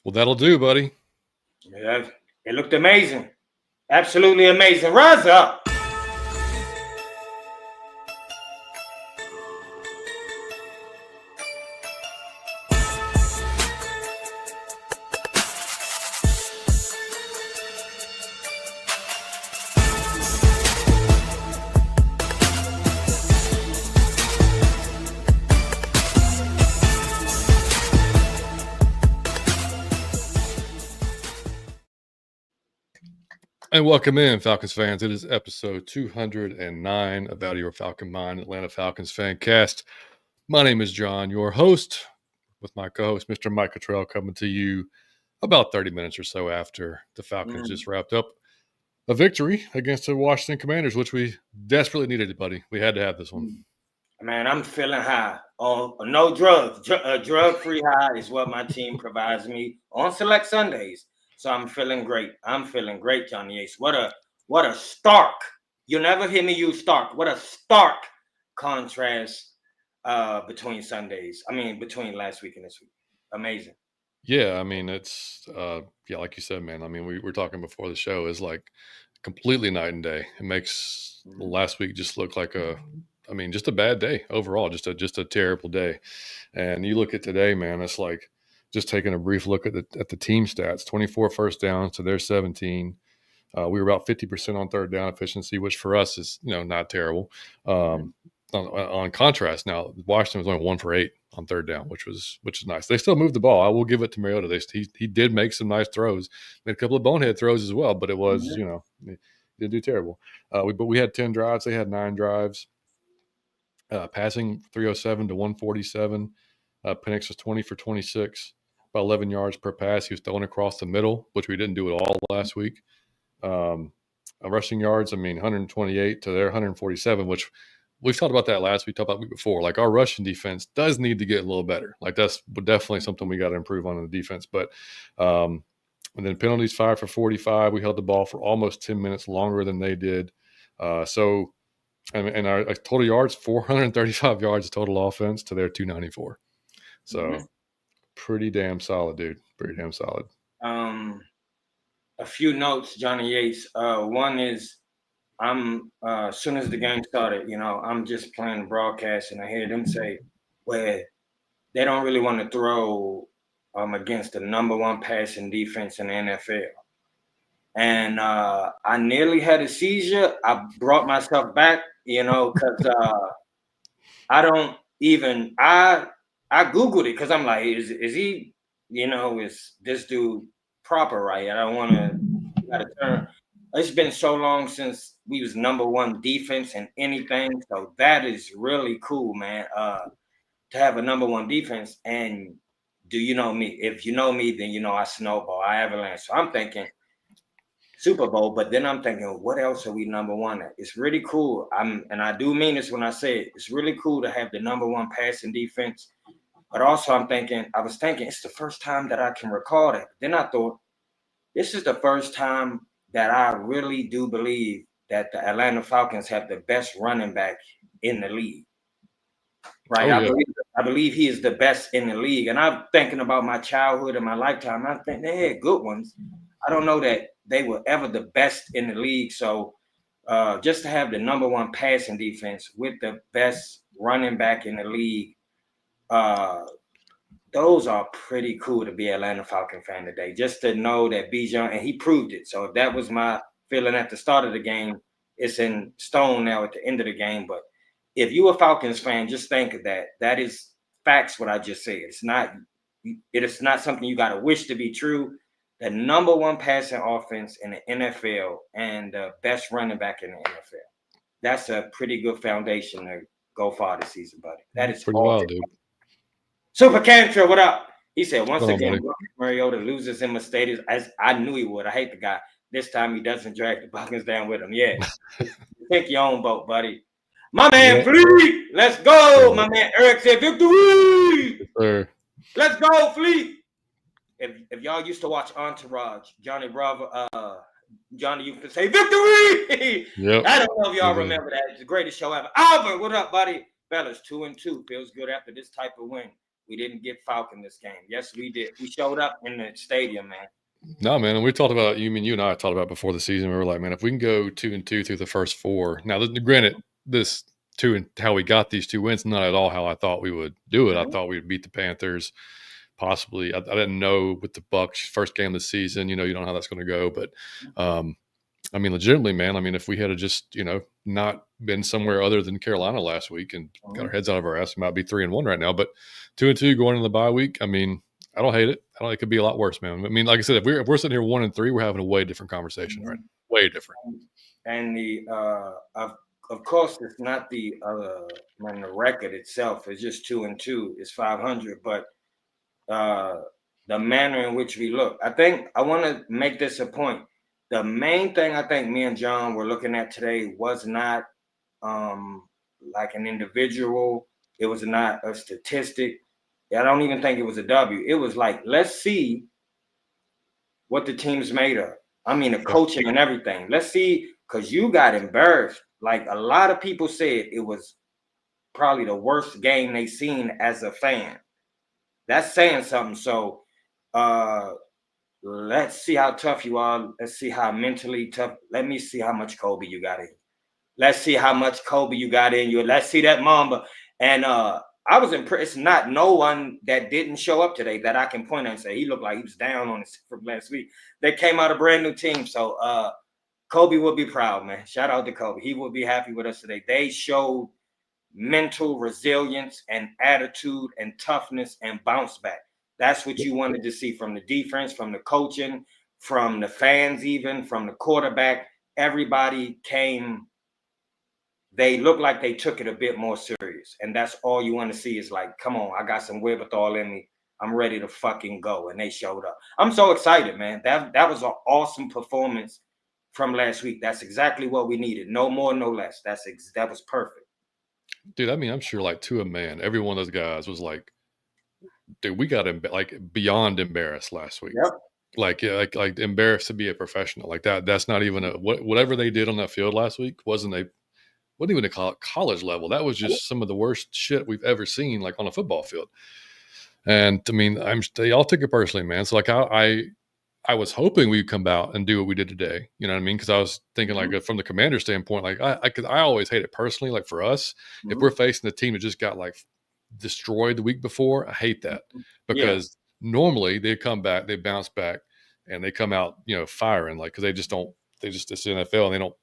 Well, that'll do, buddy. Yeah, it looked amazing. Absolutely amazing. Rise up. And welcome in, Falcons fans. It is episode 209 of Out of Your Falcon Mind, Atlanta Falcons fan cast. My name is John, your host, with my co-host, Mr. Mike Cottrell, coming to you about 30 minutes or so after the Falcons just wrapped up a victory against the Washington Commanders, which we desperately needed, buddy. We had to have this one. Man, I'm feeling high on no drugs. Drug-free high is what my team provides me on select Sundays. So I'm feeling great. I'm feeling great, Johnny Ace. What a stark. You'll never hear me use stark. What a stark contrast between Sundays. I mean, between last week and this week. Amazing. Yeah, I mean, it's like you said, man. I mean, we were talking before the show is like completely night and day. It makes last week just look like just a bad day overall, just a terrible day. And you look at today, man, it's like just taking a brief look at the team stats: 24 first downs to their 17. We were about 50% on third down efficiency, which for us is not terrible. On contrast, now Washington was only 1 for 8 on third down, which is nice. They still moved the ball. I will give it to Mariota. He did make some nice throws, made a couple of bonehead throws as well, but it was he didn't do terrible. But we had 10 drives. They had 9 drives. Passing 307 to 147. Penix was 20 for 26, about 11 yards per pass. He was throwing across the middle, which we didn't do at all last week. Rushing yards, 128 to their 147, which we've talked about that last week, talked about the week before. Like, our rushing defense does need to get a little better. Like, that's definitely something we got to improve on in the defense. But and then penalties, 5 for 45. We held the ball for almost 10 minutes longer than they did. And our total yards, 435 yards of total offense to their 294. So pretty damn solid, dude. Pretty damn solid. A few notes, Johnny Yates. One is I'm as soon as the game started, I'm just playing broadcast and I hear them say, well, they don't really want to throw against the number one passing defense in the NFL. And I nearly had a seizure. I brought myself back, because I don't even I Googled it because I'm like, is he, is this dude proper, right? I don't want to gotta turn. It's been so long since we was number one defense in anything, so that is really cool, man. To have a number one defense, and do you know me? If you know me, then you know I snowball, I avalanche. So I'm thinking Super Bowl, but then I'm thinking, what else are we number one at? It's really cool. And I do mean this when I say it. It's really cool to have the number one passing defense. But also I was thinking it's the first time that I can recall that. Then I thought, this is the first time that I really do believe that the Atlanta Falcons have the best running back in the league. Right. Oh, yeah. I believe he is the best in the league. And I'm thinking about my childhood and my lifetime. I think they had good ones. I don't know that they were ever the best in the league. So just to have the number one passing defense with the best running back in the league, those are pretty cool to be an Atlanta Falcon fan today. Just to know that Bijan, and he proved it. So if that was my feeling at the start of the game, it's in stone now at the end of the game. But if you're a Falcons fan, just think of that. That is facts what I just said. It is not something you got to wish to be true. The number one passing offense in the NFL and the best running back in the NFL. That's a pretty good foundation to go far this season, buddy. That is pretty wild, dude. Super Cantra, what up? He said, once again, Mariota loses in Mercedes, as I knew he would. I hate the guy. This time he doesn't drag the Falcons down with him. Yeah. Take your own boat, buddy. My man, Fleet. Let's go. My man, Eric said, victory. Yes, sir. Let's go, Fleet. If y'all used to watch Entourage, Johnny Bravo, Johnny, you can say victory. Yep. I don't know if y'all remember that. It's the greatest show ever. Albert, what up, buddy? Fellas, 2-2. Feels good after this type of win. We didn't get Falcon this game. Yes, we did. We showed up in the stadium, man. No, man, and we talked about you and I talked about before the season. We were like, man, if we can go 2-2 through the first four. Now, granted, this two and how we got these 2 wins, not at all how I thought we would do it. I thought we'd beat the Panthers, possibly. I didn't know with the Bucks first game of the season. You don't know how that's going to go, but I mean, legitimately, man. I mean, if we had just not been somewhere other than Carolina last week and got our heads out of our ass, we might be 3-1 right now. But 2-2 going into the bye week. I mean, I don't hate it. It could be a lot worse, man. I mean, like I said, if we're sitting here 1-3, we're having a way different conversation, right? Way different. And the of course, it's not the record itself. It's just 2-2. It's 500, but the manner in which we look. I think I want to make this a point. The main thing I think me and John were looking at today was not like an individual. It was not a statistic. I don't even think it was a W. It was like, let's see what the team's made of. I mean, the coaching and everything. Let's see, because you got embarrassed. Like a lot of people said, it was probably the worst game they seen as a fan. That's saying something. So let's see how tough you are. Let's see how mentally tough. Let me see how much Kobe you got in. Let's see how much Kobe you got in you. Let's see that Mamba. And I was impressed. Not no one that didn't show up today that I can point at and say he looked like he was down on it from last week. They came out a brand new team. So Kobe will be proud, man. Shout out to Kobe. He will be happy with us today. They showed mental resilience and attitude and toughness and bounce back. That's what you wanted to see from the defense, from the coaching, from the fans, even from the quarterback. Everybody came. They look like they took it a bit more serious. And that's all you want to see is like, come on, I got some wherewithal in me. I'm ready to fucking go. And they showed up. I'm so excited, man. That was an awesome performance from last week. That's exactly what we needed. No more, no less. That was perfect. Dude, I mean, I'm sure like to a man, every one of those guys was like, dude, we got like beyond embarrassed last week. Yep. Like embarrassed to be a professional. Like that's not even whatever they did on that field last week wasn't even a college level. That was just some of the worst shit we've ever seen, like on a football field. And I mean, they all took it personally, man. So like I was hoping we'd come out and do what we did today. You know what I mean? Because I was thinking like from the commander standpoint, like I always hate it personally. Like for us, if we're facing a team that just got like destroyed the week before, I hate that because normally they come back, they bounce back, and they come out firing like because it's the NFL and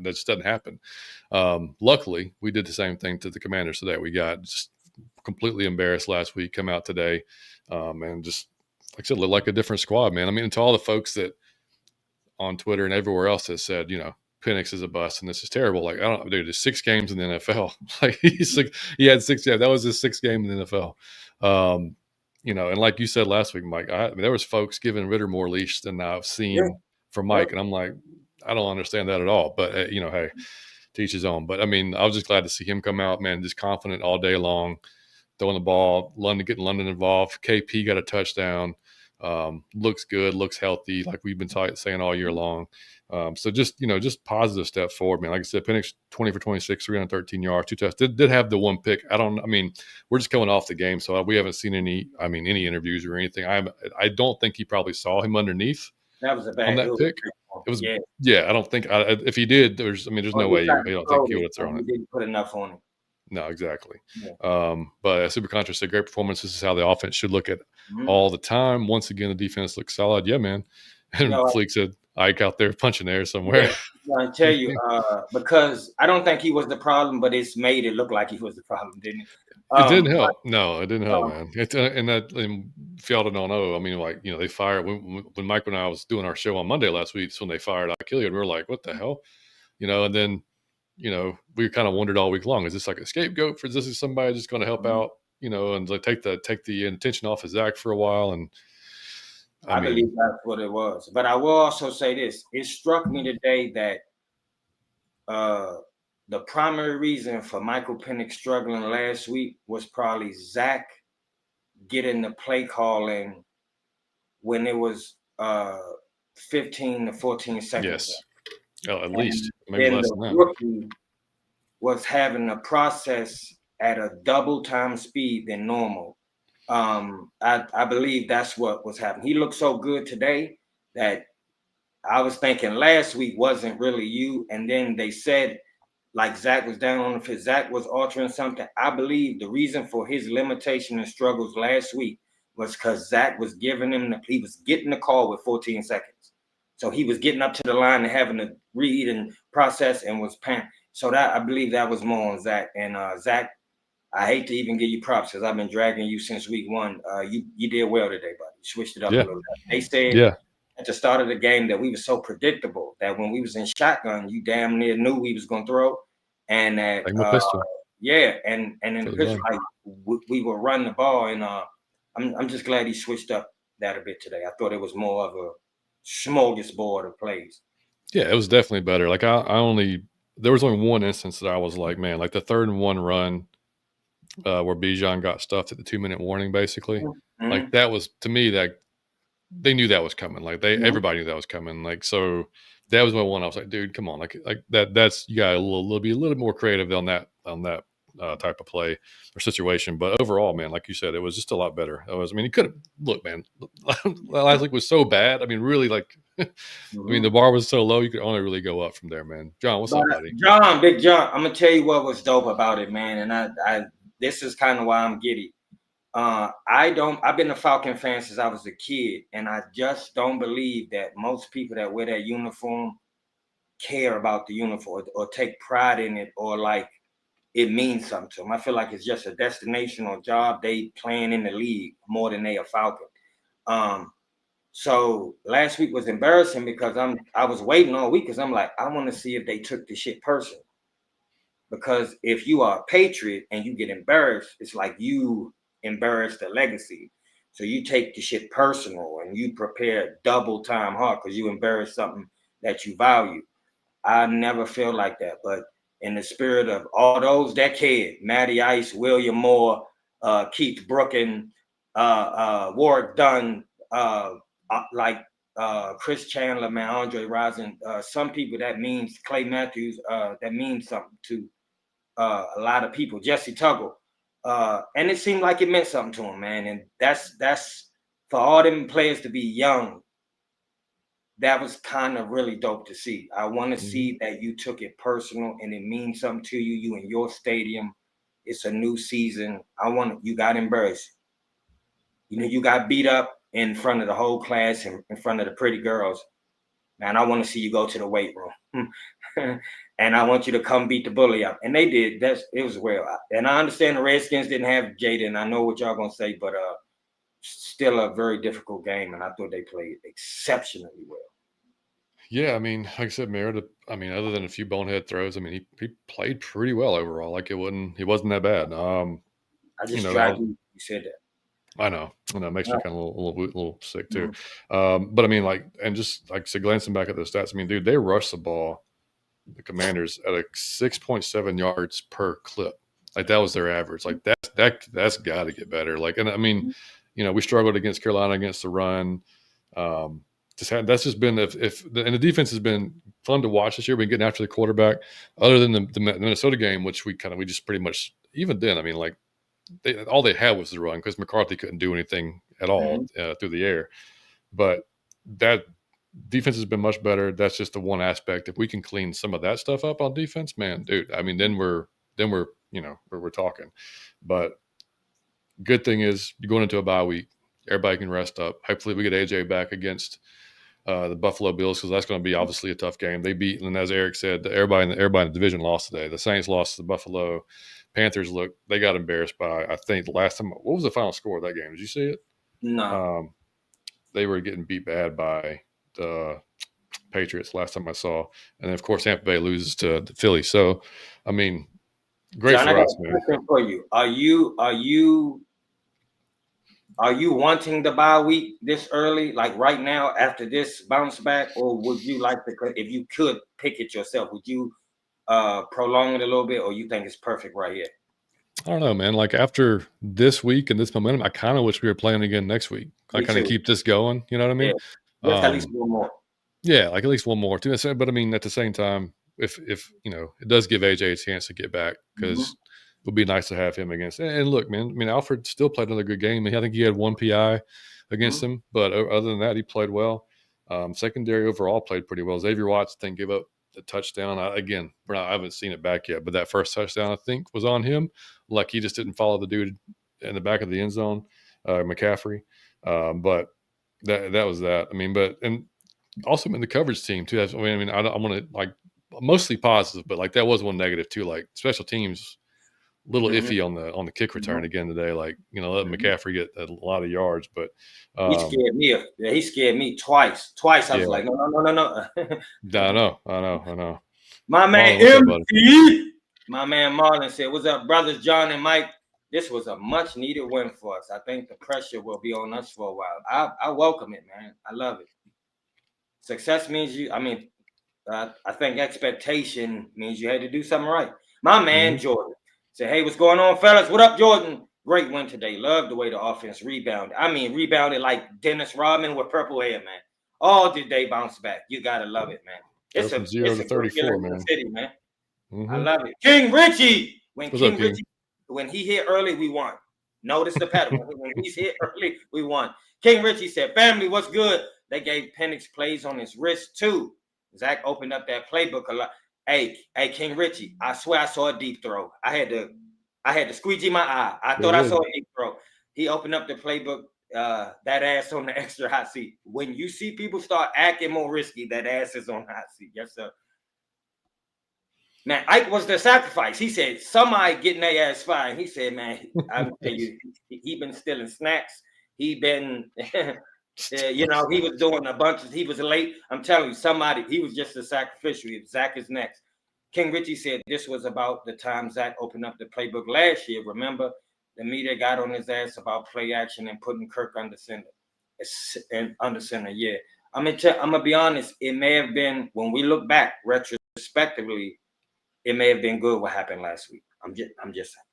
that just doesn't happen. Luckily, we did the same thing to the Commanders today. We got just completely embarrassed last week, come out today, and just like I said, look like a different squad, man. I mean, to all the folks that on Twitter and everywhere else has said, Penix is a bust and this is terrible. Like, I don't, dude, there's 6 games in the NFL. Like he had 6. Yeah, that was his 6th game in the NFL. And like you said last week, Mike, I mean, there was folks giving Ritter more leash than I've seen from Mike, and I'm like, I don't understand that at all. But hey, teach his own. But I mean, I was just glad to see him come out, man, just confident all day long, throwing the ball, getting London involved. KP got a touchdown. Looks good, looks healthy, like we've been saying all year long. So just positive step forward, man. Like I said, Penix 20 for 26, 313 yards, 2 touchdowns. Did have the 1 pick. We're just coming off the game, so we haven't seen any interviews or anything. I don't think he probably saw him underneath. That was a bad on that pick. It was I don't think if he did, there's no way I don't think he would have thrown it. He didn't put enough on it. No, exactly. But Super Contra said, great performance. This is how the offense should look at all the time. Once again, the defense looks solid. Yeah, man. And Fleek said, Ike out there punching air somewhere. I tell you, because I don't think he was the problem, but it's made it look like he was the problem, didn't it? It didn't help. No, it didn't help, man. And if y'all don't know, I mean, like, they fired when Mike and I was doing our show on Monday last week. It's when they fired Achilles, and we were like, what the hell? And then we kind of wondered all week long, is this like a scapegoat for this? Is somebody just going to help out, and like take the attention off of Zach for a while? And I believe that's what it was. But I will also say this. It struck me today that the primary reason for Michael Penix struggling last week was probably Zach getting the play calling when it was 15 to 14 seconds. Yes. Oh, at least. Maybe then less the than that. rookie was having a process at a double time speed than normal. I believe that's what was happening. He looked so good today that I was thinking last week wasn't really you, and then they said like Zach was down on the field. Zach was altering something. I believe the reason for his limitation and struggles last week was because Zach was giving him he was getting the call with 14 seconds. So he was getting up to the line and having to read and process and was pan. So that I believe that was more on Zach. And Zach, I hate to even give you props because I've been dragging you since week one. You did well today, buddy. You switched it up a Yeah, little bit. They said yeah, at the start of the game that we were so predictable that when we was in shotgun, you damn near knew we was gonna throw, and that like my pistol yeah, and in the for the pitch run. like we were running the ball, and I'm just glad he switched up that a bit today. I thought it was more of a smorgasbord of plays. Yeah, it was definitely better. Like I only there was only one instance that I was like, man, like the 3rd and 1 run where Bijan got stuffed at the 2-minute warning, basically. Like Mm-hmm. that was to me that they knew that was coming. Like Mm-hmm. everybody knew that was coming. Like so that was my one. I was like, dude, come on, like that's you got to be a little more creative on that type of play or situation. But overall, man, like you said, it was just a lot better. It was. I mean, he could have look, man. Last week was so bad. I mean, really, like, I mean, Mm-hmm. the bar was so low, you could only really go up from there, man. John, what's But up, buddy? John, Big John, I'm gonna tell you what was dope about it, man. And I this is kind of why I'm giddy. I've been a Falcon fan since I was a kid, and I just don't believe that most people that wear that uniform care about the uniform or take pride in it or like it means something to them. I feel like it's just a destination or job they playing in the league more than they a Falcon. Um, so last week was embarrassing because I was waiting all week because I'm like, I want to see if they took the shit personal. Because if you are a patriot and you get embarrassed, it's like you embarrass the legacy. So you take the shit personal and you prepare double time hard because you embarrass something that you value. I never feel like that. But in the spirit of all those decades, Matty Ice, William Moore, Keith Brooken, Warwick Dunn, like Chris Chandler, man, Andre Rison, some people that means Clay Matthews, that means something to a lot of people. Jesse Tuggle, and it seemed like it meant something to him, man. And that's for all them players to be young. That was kind of really dope to see. I want to Mhm. see that you took it personal and it means something to you. You in your stadium. It's a new season. You got embarrassed. You know, you got beat up in front of the whole class and in front of the pretty girls. Man, I want to see you go to the weight room. And I want you to come beat the bully up. And they did. It was well. And I understand the Redskins didn't have Jaden. I know what y'all gonna say, but still a very difficult game. And I thought they played exceptionally well. Yeah, I mean, like I said, Merida. I mean, other than a few bonehead throws, I mean, he played pretty well overall. Like he wasn't that bad. I You just know, dragged you. You said that. I know, it makes me kind of a little sick too. Mhm. But I mean, like, and just like I said, glancing back at the stats, I mean, dude, they rushed the ball, the Commanders, at a 6.7 yards per clip. Like that was their average. Like that's got to get better. Like, and I mean, you know, we struggled against Carolina against the run. Um, that's just been and the defense has been fun to watch this year. Been getting after the quarterback, other than the Minnesota game, which we just pretty much even then. I mean, like all they had was the run because McCarthy couldn't do anything at all Mhm. through the air. But that defense has been much better. That's just the one aspect. If we can clean some of that stuff up on defense, man, dude, I mean, then we're we're talking. But good thing is you're going into a bye week. Everybody can rest up. Hopefully, we get AJ back against the Buffalo Bills because that's going to be obviously a tough game. They beat, and as Eric said, everybody in the division lost today. The Saints lost to the Buffalo Panthers. Look, they got embarrassed by I think the last time. What was the final score of that game? Did you see it? No. Um, they were getting beat bad by the Patriots last time I saw, and then of course Tampa Bay loses to the Philly. So, I mean, great John, I for got us, a man. question for you. Are you wanting the bye week this early, like right now after this bounce back, or would you like to, if you could pick it yourself, would you prolong it a little bit, or you think it's perfect right here? I don't know, man. Like after this week and this momentum, I kind of wish we were playing again next week. I Me kind of too. keep this going. You know what I Yeah, mean? just at least Um, one more. yeah, like at least one more. But I mean, at the same time, if it does give AJ a chance to get back Mhm. because would be nice to have him against. And look, man, I mean, Alfred still played another good game. I think he had one PI against him, but other than that, he played well. Secondary overall played pretty well. Xavier Watts, I think, gave up the touchdown. I haven't seen it back yet, but that first touchdown, I think, was on him. Like, he just didn't follow the dude in the back of the end zone, McCaffrey. But that was that. I mean, and also in the coverage team too. I want to like mostly positive, but like that was one negative too. Like special teams, a little iffy on the kick return again today. Like, let McCaffrey get a lot of yards, but he scared me. He scared me twice. I was like, no. I know. My man MC, my man Marlon said, "What's up, brothers John and Mike? This was a much needed win for us. I think the pressure will be on us for a while. I welcome it, man. I love it. Success means I think expectation means you had to do something right. My man Jordan said, "Hey, what's going on, fellas? What up, Jordan? Great win today. Love the way the offense rebounded. Rebounded like Dennis Rodman with purple hair, man. Oh, did they bounce back? You gotta love it, man. It's from 0 to 34, man. City, man. I love it. King Richie. When he hit early, we won. Notice the pattern. When he's hit early, we won. King Richie said, "Family, what's good? They gave Penix plays on his wrist too. Zach opened up that playbook a lot. Hey, King Richie, I swear I saw a deep throw. I had to squeegee my eye. I thought I saw a deep throw. He opened up the playbook, that ass on the extra hot seat. When you see people start acting more risky, that ass is on hot seat. Yes, sir. Man, Ike was the sacrifice. He said, somebody getting their ass fired. He said, man, I'm telling you, he been stealing snacks. He been, he was doing a bunch of, he was late. I'm telling you, he was just a sacrificial. Zach is next. King Richie said this was about the time Zach opened up the playbook last year. Remember, the media got on his ass about play action and putting Kirk under center. Yeah. I'm gonna be honest. It may have been, when we look back retrospectively, it may have been good what happened last week. I'm just saying.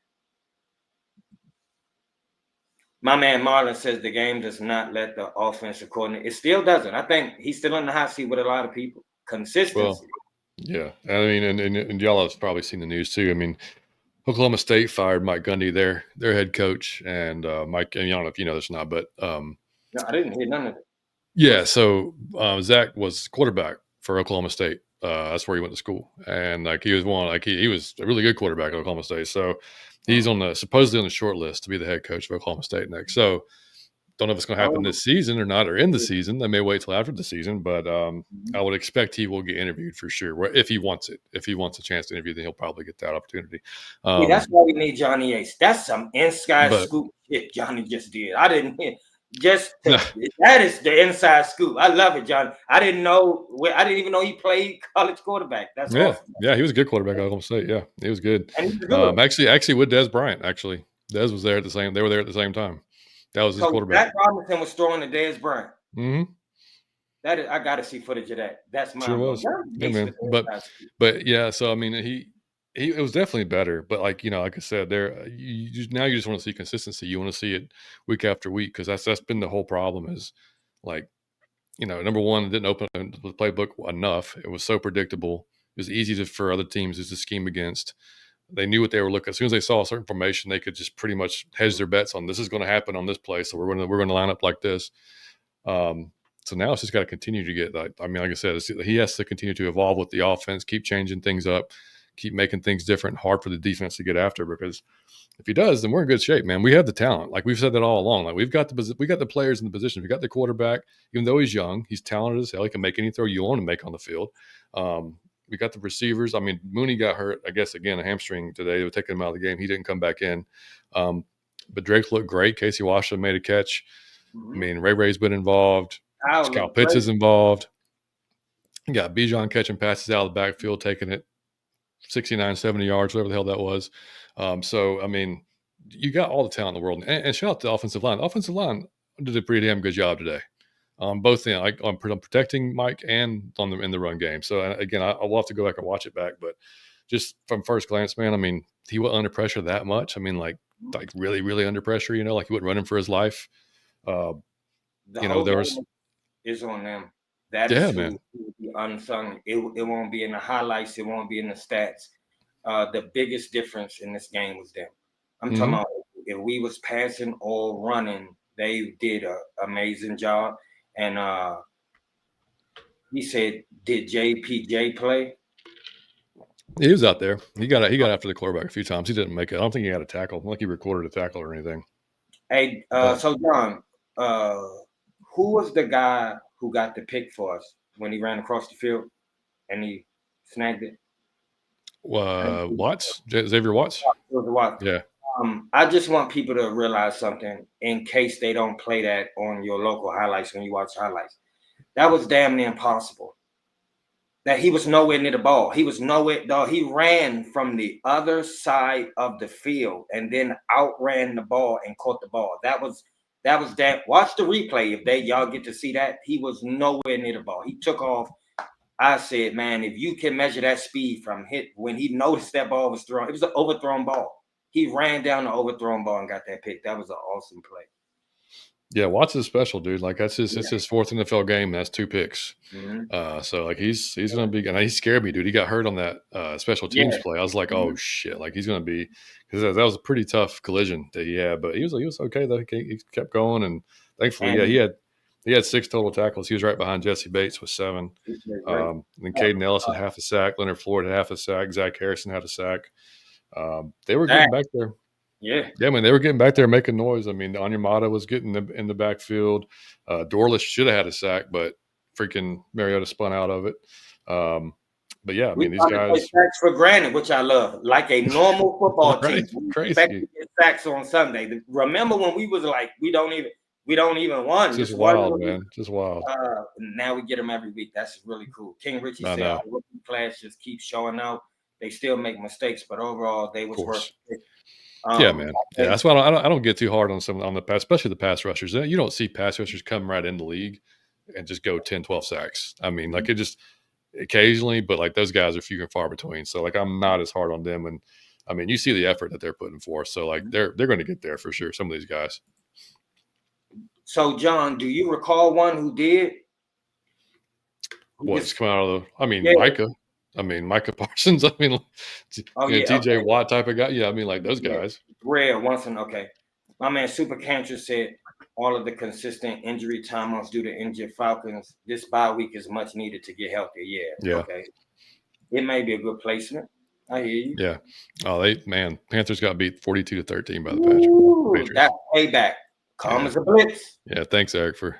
My man Marlon says the game does not let the offensive coordinator. It still doesn't. I think he's still in the hot seat with a lot of people. Consistency. Well, yeah. I mean, and y'all have probably seen the news too. I mean, Oklahoma State fired Mike Gundy, their head coach, and Mike. And I don't know if you know this or not, but no, I didn't hear none of it. Yeah, so Zach was quarterback for Oklahoma State. That's where he went to school, and he was a really good quarterback at Oklahoma State. So he's supposedly on the short list to be the head coach of Oklahoma State next. So don't know if it's going to happen this season or not, or in the season. They may wait till after the season, but I would expect he will get interviewed for sure if he wants it. If he wants a chance to interview, then he'll probably get that opportunity. That's why we need Johnny Ace. That's some inside scoop shit Johnny just did. I didn't hear. That is the inside scoop. I love it, John. I didn't even know he played college quarterback. That's awesome. Yeah, he was a good quarterback at Oklahoma State. Yeah, he was good. Actually, with Des Bryant. Actually, Des was there at the same. They were there at the same time. That was his quarterback. Zach Robinson was throwing to Des Bryant. Mm-hmm. I got to see footage of that. That's my. Sure was. Yeah, man. But yeah. So I mean, it was definitely better, but like I said, you just want to see consistency. You want to see it week after week, because that's been the whole problem. Is like, number one, it didn't open the playbook enough. It was so predictable. It was easy for other teams to scheme against. They knew what they were looking. As soon as they saw a certain formation, they could just pretty much hedge their bets on this is going to happen on this play. So we're going to line up like this. So now it's just got to continue to get. Like I said, he has to continue to evolve with the offense, keep changing things up, keep making things different, hard for the defense to get after, because if he does, then we're in good shape, man. We have the talent. Like we've said that all along. Like we got the players in the position. We got the quarterback, even though he's young, he's talented as hell. He can make any throw you want to make on the field. We got the receivers. I mean, Mooney got hurt, I guess, again, a hamstring today. They were taking him out of the game. He didn't come back in. But Drake looked great. Casey Washington made a catch. I mean, Ray's been involved. Kyle Pitts is involved. You got Bijan catching passes out of the backfield, taking it 69, 70 yards, whatever the hell that was. So, I mean, you got all the talent in the world. And shout out to the offensive line. The offensive line did a pretty damn good job today. Both on protecting Mike and in the run game. So, again, I'll have to go back and watch it back. But just from first glance, man, I mean, he wasn't under pressure that much. I mean, like really, really under pressure, like he wasn't running for his life. There was – is on them. That is man. Be unsung. It won't be in the highlights. It won't be in the stats. the biggest difference in this game was them. I'm talking Mhm. about if we was passing or running, they did an amazing job. And he said, "Did JPJ play?" He was out there. He got after the quarterback a few times. He didn't make it. I don't think he had a tackle. I don't think he recorded a tackle or anything. Hey, But so John, uh, who was the guy who got the pick for us when he ran across the field and he snagged it? Watts, Xavier Watts. It was a what? Yeah, I just want people to realize something in case they don't play that on your local highlights when you watch highlights. That was damn near impossible. That he was nowhere near the ball. He was nowhere, dog. He ran from the other side of the field and then outran the ball and caught the ball. That was that. Watch the replay if y'all get to see that. He was nowhere near the ball. He took off. I said, man, if you can measure that speed from hit when he noticed that ball was thrown, it was an overthrown ball. He ran down the overthrown ball and got that pick. That was an awesome play. yeah. Watts is special, dude. Like that's his. Yeah. It's his fourth NFL game. That's 2 picks. Mm-hmm. So like he's gonna be. And he scared me, dude. He got hurt on that special teams Yeah. play. I was like, Mm-hmm. oh shit. Like he's gonna be because that was a pretty tough collision that he had. But he was okay though. He kept going, and thankfully, yeah, And he had 6 total tackles. He was right behind Jesse Bates with 7. he played great. Then Caden Ellis Uh, had half a sack. Leonard Floyd had half a sack. Zach Harrison had a sack. They were Zach, getting back there. yeah. Yeah, I mean, they were getting back there making noise. I mean, Onyemata was getting in the backfield. Dorless should have had a sack, but freaking Mariota spun out of it. But yeah, I We mean, these trying to take guys, sacks for granted, which I love. Like a normal football right? team, we expect to Crazy. get sacks on Sunday. Remember when we was like, we don't even won, Just just one wild, a week. man. Just wild. Now we get them every week. That's really cool. King Richie I said our know. rookie class just keeps showing out. They still make mistakes, but overall they Of was worth course. it. Yeah, man. Yeah, And that's why I don't get too hard on the pass, especially the pass rushers. You don't see pass rushers come right in the league and just go 10, 12 sacks. I mean, like it just occasionally, but like those guys are few and far between. So like I'm not as hard on them. And I mean, you see the effort that they're putting forth. So like they're going to get there for sure. Some of these guys. so John, do you recall one who did? Who What's just coming out of the? I mean, yeah. Micah. I mean, Micah Parsons. I mean, Oh yeah, TJ okay. Watt type of guy. Yeah, I mean, like those Yeah. guys. Rare once in okay. My man Super Cancer said all of the consistent injury timeouts due to injured Falcons. This bye week is much needed to get healthy. Yeah, Yeah. okay. It may be a good placement. I hear you. Yeah. Oh, Panthers got beat 42-13 by the Ooh, Patriots. that's payback. Calm Yeah. as a blitz. Yeah. Thanks, Eric, for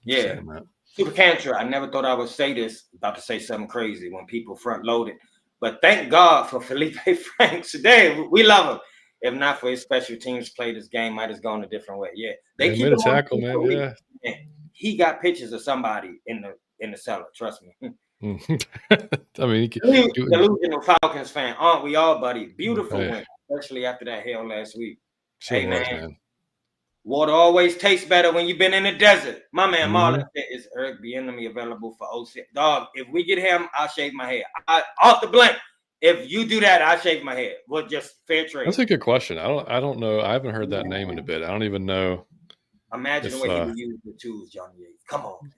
Yeah. saying that. Super Cancer, I never thought I would say this. About to say something crazy when people front loaded. But thank God for Felipe Franks today. We love him. If not for his special teams play, this game might have gone a different way. Yeah, they Yeah, keep made him a on tackle, man. Yeah. and he got pictures of somebody in the cellar. Trust me. I mean, Delusional Falcons fan, aren't we all, buddy? Beautiful hey, win, especially after that hell last week. sure Hey was, man, man. water always tastes better when you've been in the desert. My man Marlon Mhm. said, is Eric Bieniemy available for OC? Dog, if we get him, I'll shave my head. Off the blank. If you do that, I'll shave my head. We'll just fair trade. That's a good question. I don't know. I haven't heard that name in a bit. I don't even know Imagine if what he would use to choose Johnny Yates. Come on, man.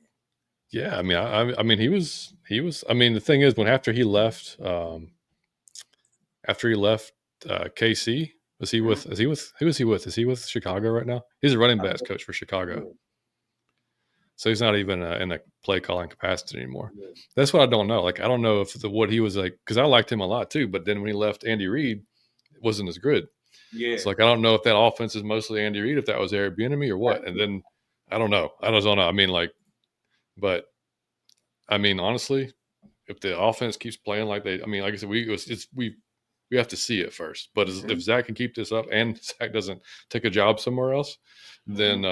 yeah, I mean, I mean, he was. I mean, the thing is, when after he left KC, was he with? Is he with? Who is he with? Is he with Chicago right now? He's a running backs coach for Chicago, so he's not even in a play calling capacity anymore. That's what I don't know. Like, I don't know if what he was like, because I liked him a lot too. But then when he left Andy Reid, it wasn't as good. Yeah. It's like I don't know if that offense is mostly Andy Reid, if that was Eric Bieniemy or what. And then I don't know. I don't know. I mean, like, but I mean, honestly, if the offense keeps playing like I mean, like I said, we have to see it first. But if Zach can keep this up and Zach doesn't take a job somewhere else, then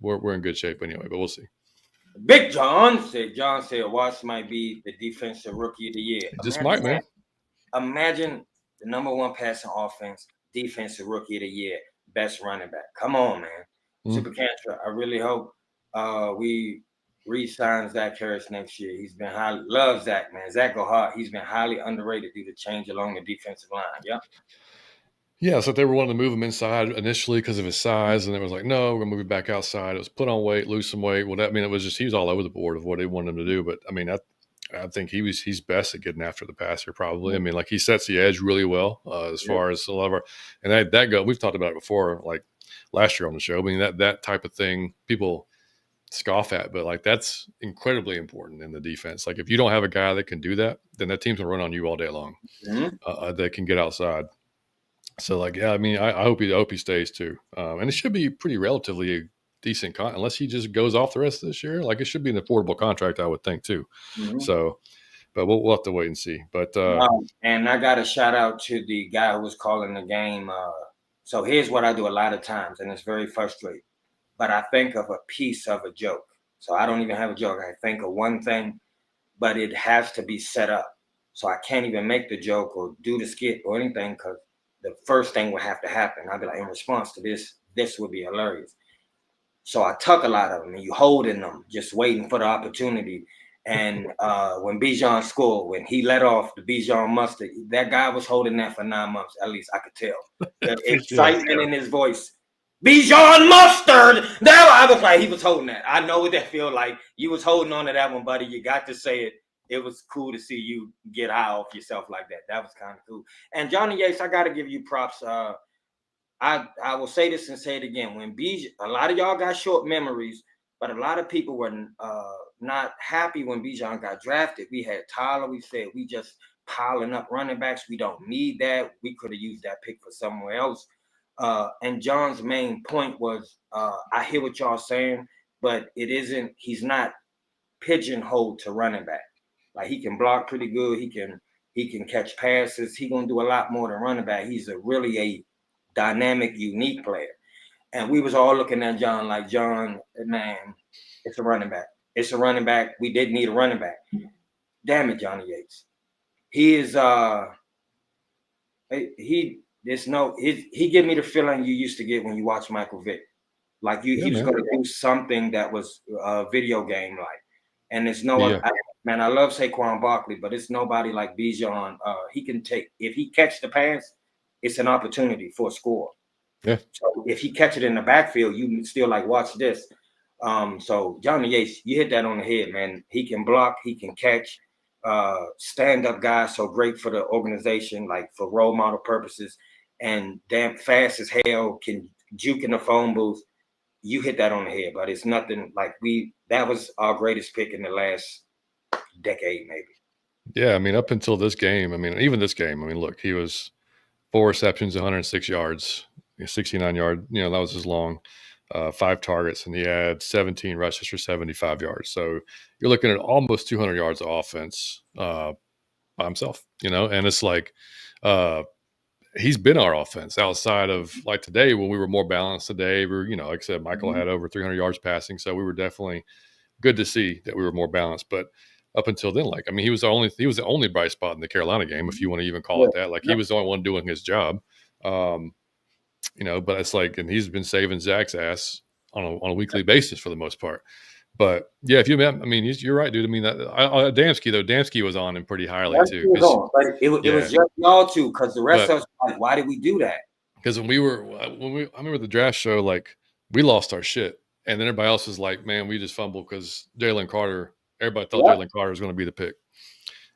we're in good shape anyway. But we'll see. Big John said Watts might be the defensive rookie of the year. It just might, man. Imagine the number one passing offense, defensive rookie of the year, best running back. Come on, man. Super Cancer. I really hope we re-sign Zach Harris next year. He's been love Zach, man. Zach go hard. He's been highly underrated due to change along the defensive line. Yeah. Yeah, so they were wanting to move him inside initially because of his size, and it was like, no, we're gonna move him back outside. It was put on weight, lose some weight. Well, that I mean, it was just he was all over the board of what they wanted him to do. But I mean, I think he's best at getting after the passer. Probably. I mean, like he sets the edge really well as Yeah. far as a lot of our and that go. We've talked about it before, like last year on the show. I mean that type of thing people scoff at, but like that's incredibly important in the defense. Like if you don't have a guy that can do that, then that team's gonna run on you all day long. Mhm. That can get outside. So like, yeah, I mean, I hope he stays too, and it should be pretty relatively decent unless he just goes off the rest of this year. Like it should be an affordable contract, I would think too. Mhm. So, but we'll have to wait and see. But And I got a shout out to the guy who was calling the game. So here's what I do a lot of times, and it's very frustrating. But I think of a piece of a joke. So I don't even have a joke. I think of one thing, but it has to be set up. So I can't even make the joke or do the skit or anything because the first thing would have to happen. I'd be like, in response to this, this would be hilarious. So I tuck a lot of them, and you holding them, just waiting for the opportunity. And when Bijan scored, when he let off the Bijan mustard, that guy was holding that for 9 months. At least I could tell the for sure. excitement in his voice. Bijan mustard. That I was like, he was holding that. I know what that feel like. You was holding on to that one, buddy. You got to say it. It was cool to see you get high off yourself like that. That was kind of cool. And Johnny Yates, I got to give you props. I will say this and say it again. When a lot of y'all got short memories, but a lot of people were not happy when Bijan got drafted. We had Tyler. We said we just piling up running backs. We don't need that. We could have used that pick for somewhere else. And John's main point was, I hear what y'all saying, but it isn't. He's not pigeonholed to running back. Like he can block pretty good. He can catch passes. He gonna do a lot more than running back. He's really a dynamic, unique player. And we was all looking at John like, John, man, it's a running back. It's a running back. We didn't need a running back. Damn it, Johnny Yates. He is he give me the feeling you used to get when you watch Michael Vick. Like he was gonna do something that was a video game like. And it's no man, I love Saquon Barkley, but it's nobody like Bijan. He can take if he catch the pass, it's an opportunity for a score. Yeah. So if he catch it in the backfield, you still like watch this. So Johnny Yates, you hit that on the head, man. He can block, he can catch, stand-up guy, so great for the organization, like for role model purposes, and damn fast as hell, can juke in the phone booth. You hit that on the head, but it's nothing like that was our greatest pick in the last decade, maybe. Yeah, I mean, up until this game, I mean, even this game, I mean, look, he was 4 receptions, 106 yards, 69 yard. That was his long. 5 targets, and he had 17 rushes for 75 yards. So you're looking at almost 200 yards of offense by himself. And it's like he's been our offense outside of like today when we were more balanced. Today, like I said, Michael had over 300 yards passing, so we were definitely good to see that we were more balanced. But up until then, like I mean, he was the only bright spot in the Carolina game, if you want to even call it that. Like he was the only one doing his job. But it's like, and he's been saving Zach's ass on a weekly basis for the most part. But yeah, if you met, I mean, you're right, dude. I mean, Damsky was on him pretty highly too. But it was just y'all two, because the rest of us, like, why did we do that? Because I remember the draft show, like we lost our shit, and then everybody else was like, man, we just fumbled because Jalen Carter. Everybody thought Jalen Carter was going to be the pick,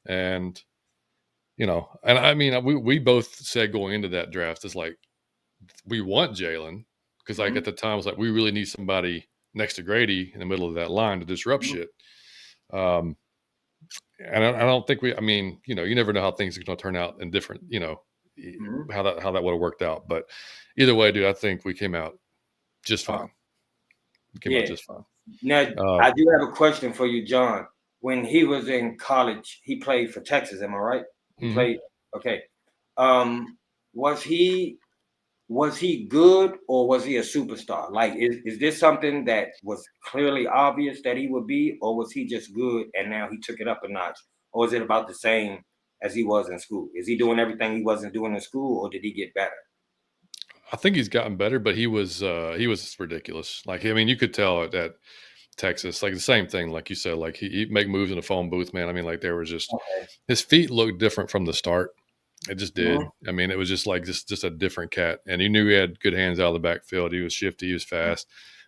and and I mean, we both said going into that draft is like, we want Jalen because like at the time it was like we really need somebody next to Grady in the middle of that line to disrupt shit. And I don't think I mean, you never know how things are going to turn out in different, how that would have worked out. But either way, dude, I think we came out just fine. Out just fine. Now, I do have a question for you, John. When he was in college, he played for Texas. Am I right? He played. Okay. Was he good or was he a superstar? Like, is this something that was clearly obvious that he would be, or was he just good and now he took it up a notch? Or is it about the same as he was in school? Is he doing everything he wasn't doing in school, or did he get better? I think he's gotten better, but he was ridiculous. Like, I mean, you could tell at Texas, like the same thing, like you said, like he'd make moves in the phone booth, man. I mean, like there was just his feet looked different from the start. It just did. I mean, it was just like just a different cat. And you knew he had good hands out of the backfield. He was shifty, he was fast.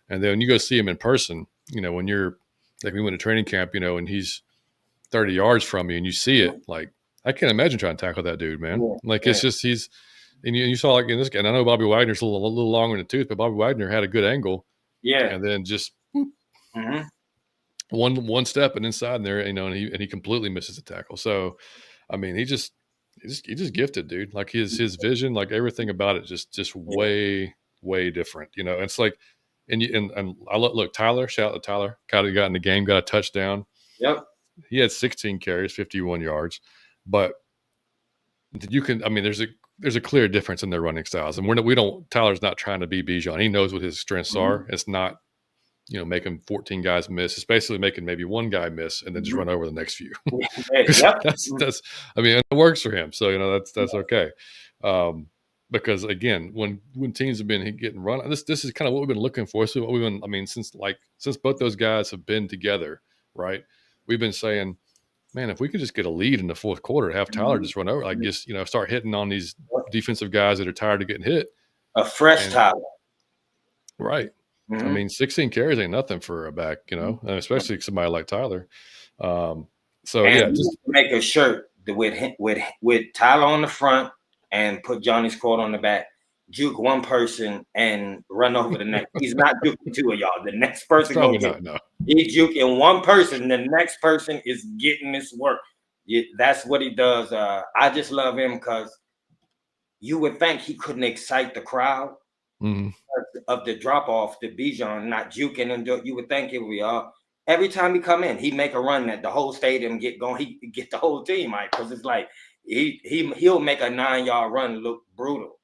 And then when you go see him in person, when you're like we went to training camp, and he's 30 yards from you and you see it, like, I can't imagine trying to tackle that dude, man. Yeah, Like, yeah, it's just and you saw, like, in this guy, and I know Bobby Wagner's a little longer in the tooth, but Bobby Wagner had a good angle yeah. and then just Hmm. one step and inside there, and he completely misses the tackle. So, I mean, he just gifted, dude. Like his vision, like everything about it, just Yeah. way different. It's like, and I look Tyler, shout out to Tyler, kind of got in the game, got a touchdown. Yep. He had 16 carries, 51 yards, but I mean, there's a clear difference in their running styles, and we don't. Tyler's not trying to be Bijan. He knows what his strengths Hmm. are. It's not making 14 guys miss. It's basically making maybe one guy miss and then just Hmm. run over the next few. Yep. That's I mean, it works for him. So, that's okay. Um, because again, when teams have been getting run, this is kind of what we've been looking for. So what we've been, I mean, since both those guys have been together, right? We've been saying, man, if we could just get a lead in the fourth quarter, have Tyler Mhm. just run over, like just, start hitting on these defensive guys that are tired of getting hit. A fresh And Tyler. right. I Hmm. mean, 16 carries ain't nothing for a back, and especially somebody like Tyler. Um, so And yeah, we need just to make a shirt with Tyler on the front and put Johnny's quote on the back. Juke one person and run over the next. He's not juking two of y'all. The next person probably gonna get. not. No, He's juking one person. The next person is getting this work. That's what he does. I just love him because you would think he couldn't excite the crowd Mhm. of the drop off to Bijan not juking and you would think it would be every time he come in, he make a run that the whole stadium get going. He get the whole team right because it's like he'll make a 9-yard run look brutal.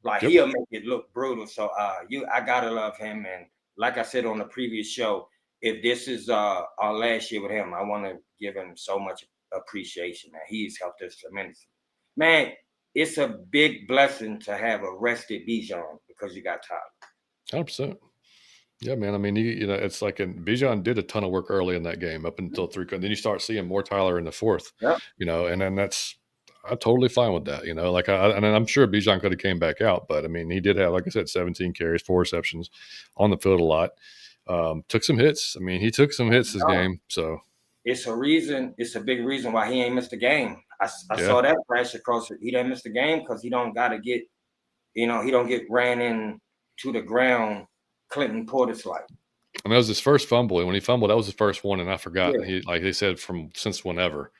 Like Yep. he'll make it look brutal. So I gotta love him. And like I said on the previous show, if this is our last year with him, I want to give him so much appreciation, man. He's helped us tremendously. Man, it's a big blessing to have a rested Bijan because you got Tyler. 100%. Yeah, man. I mean, it's like, and Bijan did a ton of work early in that game up until three. And then you start seeing more Tyler in the fourth, Yep. and then I'm totally fine with that. Like and I'm sure Bijan could have came back out, but I mean, he did have, like I said, 17 carries, 4 receptions on the field a lot. Took some hits. I mean, he took some hits this game. So It's a reason. It's a big reason why he ain't missed a game. I yeah, saw that flash across it. He didn't miss the game because he don't got to get, he don't get ran in to the ground. Clinton Portis like. I mean, that was his first fumble. And when he fumbled, that was his first one. And I forgot. Yeah. And like they said, since whenever.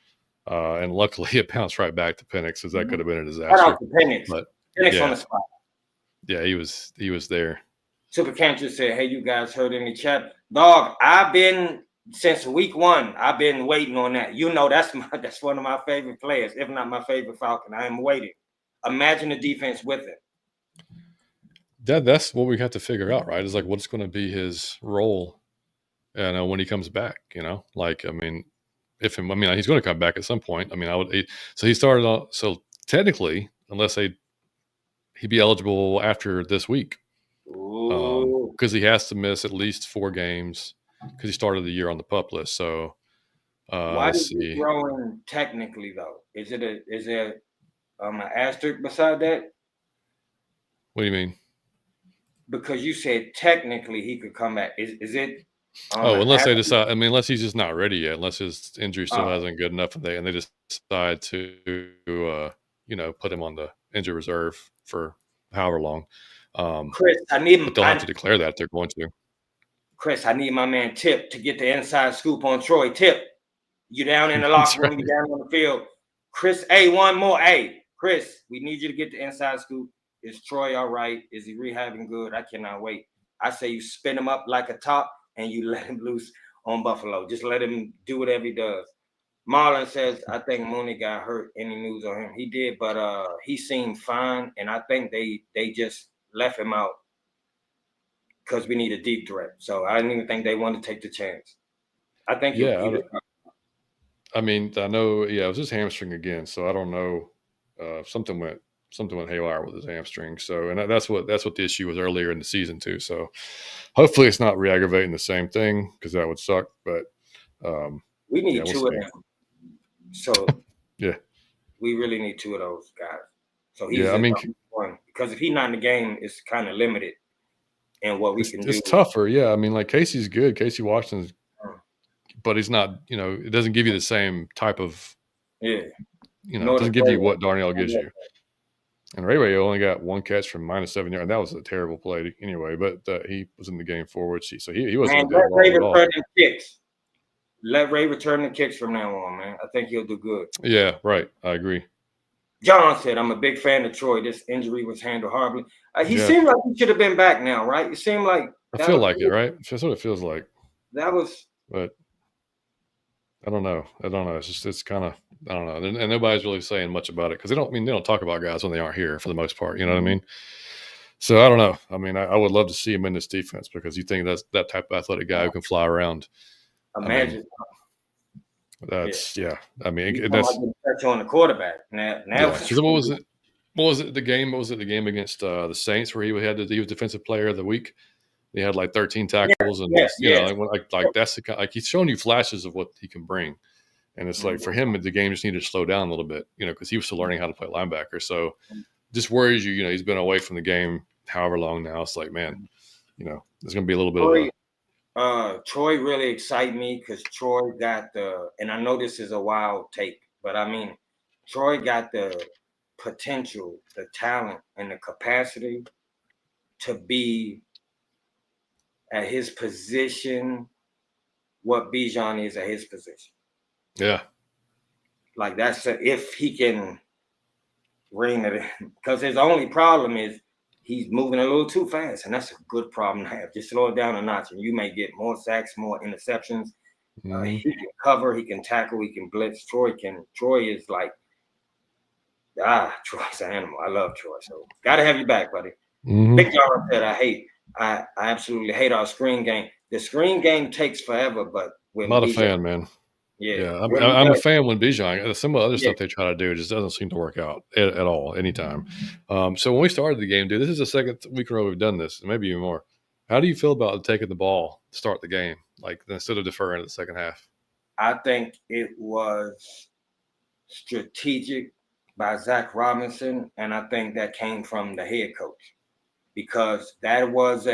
And luckily it bounced right back to Penix because that could have been a Shout out disaster. to Penix. But Penix on yeah, the spot. yeah, he was there. Super Cantor said, "Hey, you guys heard in the chat, dog? I've been since week one. I've been waiting on that. That's one of my favorite players, if not my favorite Falcon. I am waiting. Imagine the defense with it. That's what we have to figure out, right? Is like what's going to be his role, when he comes back. Like I mean, he's going to come back at some point. I mean, so he started off. So technically, unless he'd be eligible after this week, Ooh. because he has to miss at least 4 games because he started the year on the PUP list. So Why let's did you see. throw in technically though? Is there an asterisk beside that? What do you mean? Because you said technically he could come back. Is it Oh, an unless they asterisk? decide. I mean, unless he's just not ready yet. Unless his injury still Oh, hasn't good enough, and they just decide to put him on the injury reserve for however long. Chris, But they'll have to declare that if they're going to. I need my man Tip to get the inside scoop on Troy. Tip, you down in the That's locker room, right. you down on the field. Chris, hey, one more. Hey, Chris, we need you to get the inside scoop. Is Troy all right? Is he rehabbing good? I cannot wait. I say you spin him up like a top and you let him loose on Buffalo. Just let him do whatever he does. Marlon says, I think Mooney got hurt. Any news on him? He did, but he seemed fine. And I think they just left him out because we need a deep threat. So I didn't even think they wanted to take the chance. I think Yeah, I mean, I know. Yeah, it was his hamstring again, so I don't know. Something went haywire with his hamstring. So, and that's what the issue was earlier in the season too. So, hopefully, it's not re-aggravating the same thing because that would suck. But we yeah, need we'll two of see. them. So Yeah, we really need two of those guys. So he's yeah. I the mean, one because if he's not in the game, it's kind of limited in what we can do. it's tougher. Yeah, I mean, like Casey's good. Casey Washington's but he's not. It doesn't give you the same type of. Yeah. It Nor the doesn't give you Ray what Darnell gives you. And Ray only got one catch from -7 yards. That was a terrible play anyway. But he was in the game forward, so he wasn't Man, a let dead Ray ball at all. return the kicks. Let Ray return the kicks from now on, man. I think he'll do good. Yeah, right. I agree. John said, I'm a big fan of Troy. This injury was handled horribly. He Yeah, seemed like he should have been back now, right? It seemed like I that feel like it, right? That's what it feels like. that was But I don't know. It's kind of I don't know. And nobody's really saying much about it because they don't talk about guys when they aren't here for the most part. You know what I mean? So I don't know. I mean, I would love to see him in this defense because you think that's that type of athletic guy who can fly around. I mean, imagine. Yeah. yeah. I You mean, talking about that's getting pressure on the quarterback. Now yeah. Because what was it? What was it? The game? What was it? The game against the Saints where he was defensive player of the week. He had like 13 tackles and yeah, just yeah. like that's the kind, like he's showing you flashes of what he can bring. And it's like for Mhm. him, the game just needed to slow down a little bit, because he was still learning how to play linebacker. So just worries you, he's been away from the game however long now. It's like, man, there's going to be a little bit of Troy really excite me because Troy got and I know this is a wild take, but I mean, Troy got the potential, the talent, and the capacity to be at his position what Bijan is at his position. yeah. Like if he can ring it in, because his only problem is he's moving a little too fast, and that's a good problem to have. Just slow it down a notch, and you may get more sacks, more interceptions. Mhm. He can cover, he can tackle, he can blitz. Troy is like Troy's an animal. I love Troy, so gotta have you back, buddy. Big Mhm. John said, I absolutely hate our screen game. The screen game takes forever, but I'm when not a Bijan, fan, man. yeah, Yeah, when he I'm a does, fan when Bijan. Some of the other yeah, stuff they try to do just doesn't seem to work out at all anytime. So when we started the game, dude, this is the second week in a row we've done this, maybe even more. How do you feel about taking the ball to start the game, like instead of deferring to the second half? I think it was strategic by Zach Robinson, and I think that came from the head coach because that was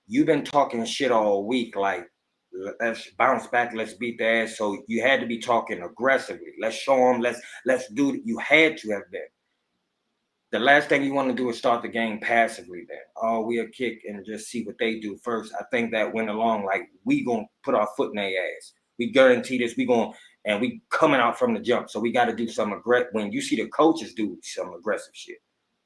you've been talking shit all week, like let's bounce back, let's beat the ass. So you had to be talking aggressively. Let's show them. Let's do. You had to have been. The last thing you want to do is start the game passively. Then we'll kick and just see what they do first. I think that went along like we gonna put our foot in their ass. We guarantee this. We going and we coming out from the jump. So we got to do some aggressive. When you see the coaches do some aggressive shit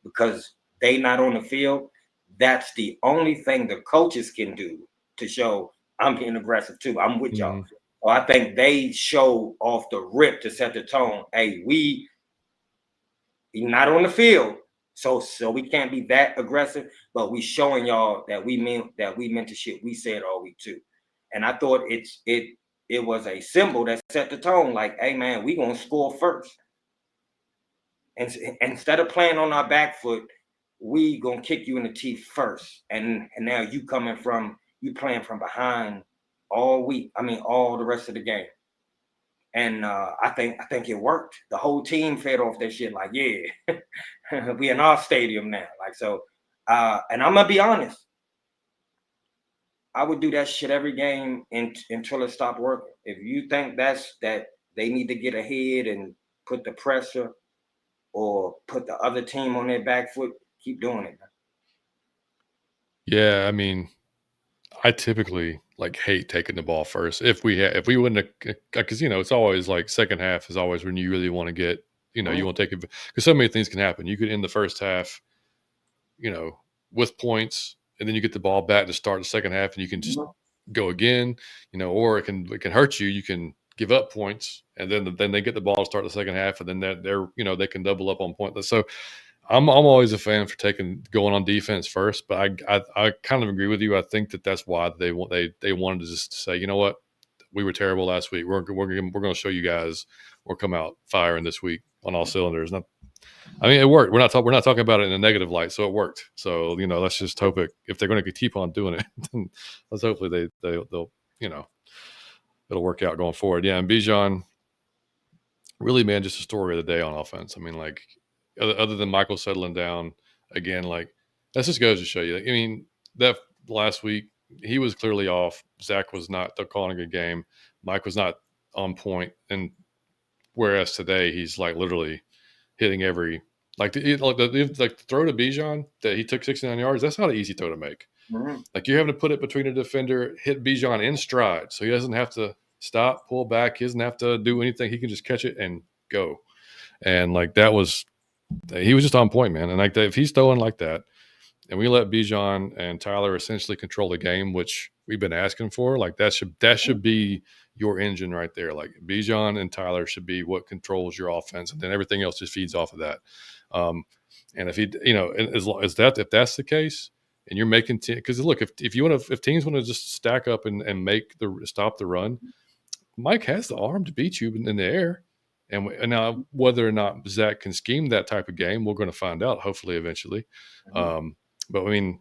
because they not on the field, that's the only thing the coaches can do to show I'm getting aggressive too. I'm with y'all. Mhm. So I think they show off the rip to set the tone. Hey, we not on the field, so we can't be that aggressive, but we showing y'all that we meant the shit we said all week too. And I thought it was a symbol that set the tone. Like, hey man, we gonna score first. And instead of playing on our back foot, we gonna kick you in the teeth first. And now you playing from behind all week. I mean, all the rest of the game. And I think it worked. The whole team fed off that shit. Like, yeah, we in our stadium now. Like so, and I'm gonna be honest. I would do that shit every game until it stopped working. If you think that they need to get ahead and put the pressure or put the other team on their back foot, keep doing it. Yeah, I mean, I typically like hate taking the ball first. If we wouldn't have, because it's always like second half is always when you really want to get, you Mhm. want to take it because so many things can happen. You could end the first half, you know, with points, and then you get the ball back to start the second half, and you can just Mhm. go again, or it can hurt you. You can give up points, and then they get the ball to start the second half, and then they can double up on points. So I'm always a fan for going on defense first, but I kind of agree with you. I think that's why they wanted to just say, you know what, we were terrible last week. We're going to show you guys we'll come out firing this week on all cylinders. I mean, it worked. We're not talking about it in a negative light, so it worked. So let's just hope if they're going to keep on doing it, then let's hopefully they'll it'll work out going forward. Yeah, and Bijan really, man, just a story of the day on offense. I mean, like other than Michael settling down again, like that just goes to show you. I mean, that last week he was clearly off. Zach was not calling a good game. Mike was not on point. And whereas today he's like literally hitting every like the throw to Bijan that he took 69 yards. That's not an easy throw to make. Mm-hmm. Like you're having to put it between a defender, hit Bijan in stride, so he doesn't have to stop, pull back. He doesn't have to do anything. He can just catch it and go. And like that was, he was just on point, man. And like if he's throwing like that, and we let Bijan and Tyler essentially control the game, which we've been asking for, like that should be your engine right there. Like Bijan and Tyler should be what controls your offense, and then everything else just feeds off of that. Um, and if he, as long as if that's the case, and you're making because look, if you want to, if teams want to just stack up and make the stop the run, Mike has the arm to beat you in the air. And now whether or not Zach can scheme that type of game, we're going to find out hopefully eventually. But I mean,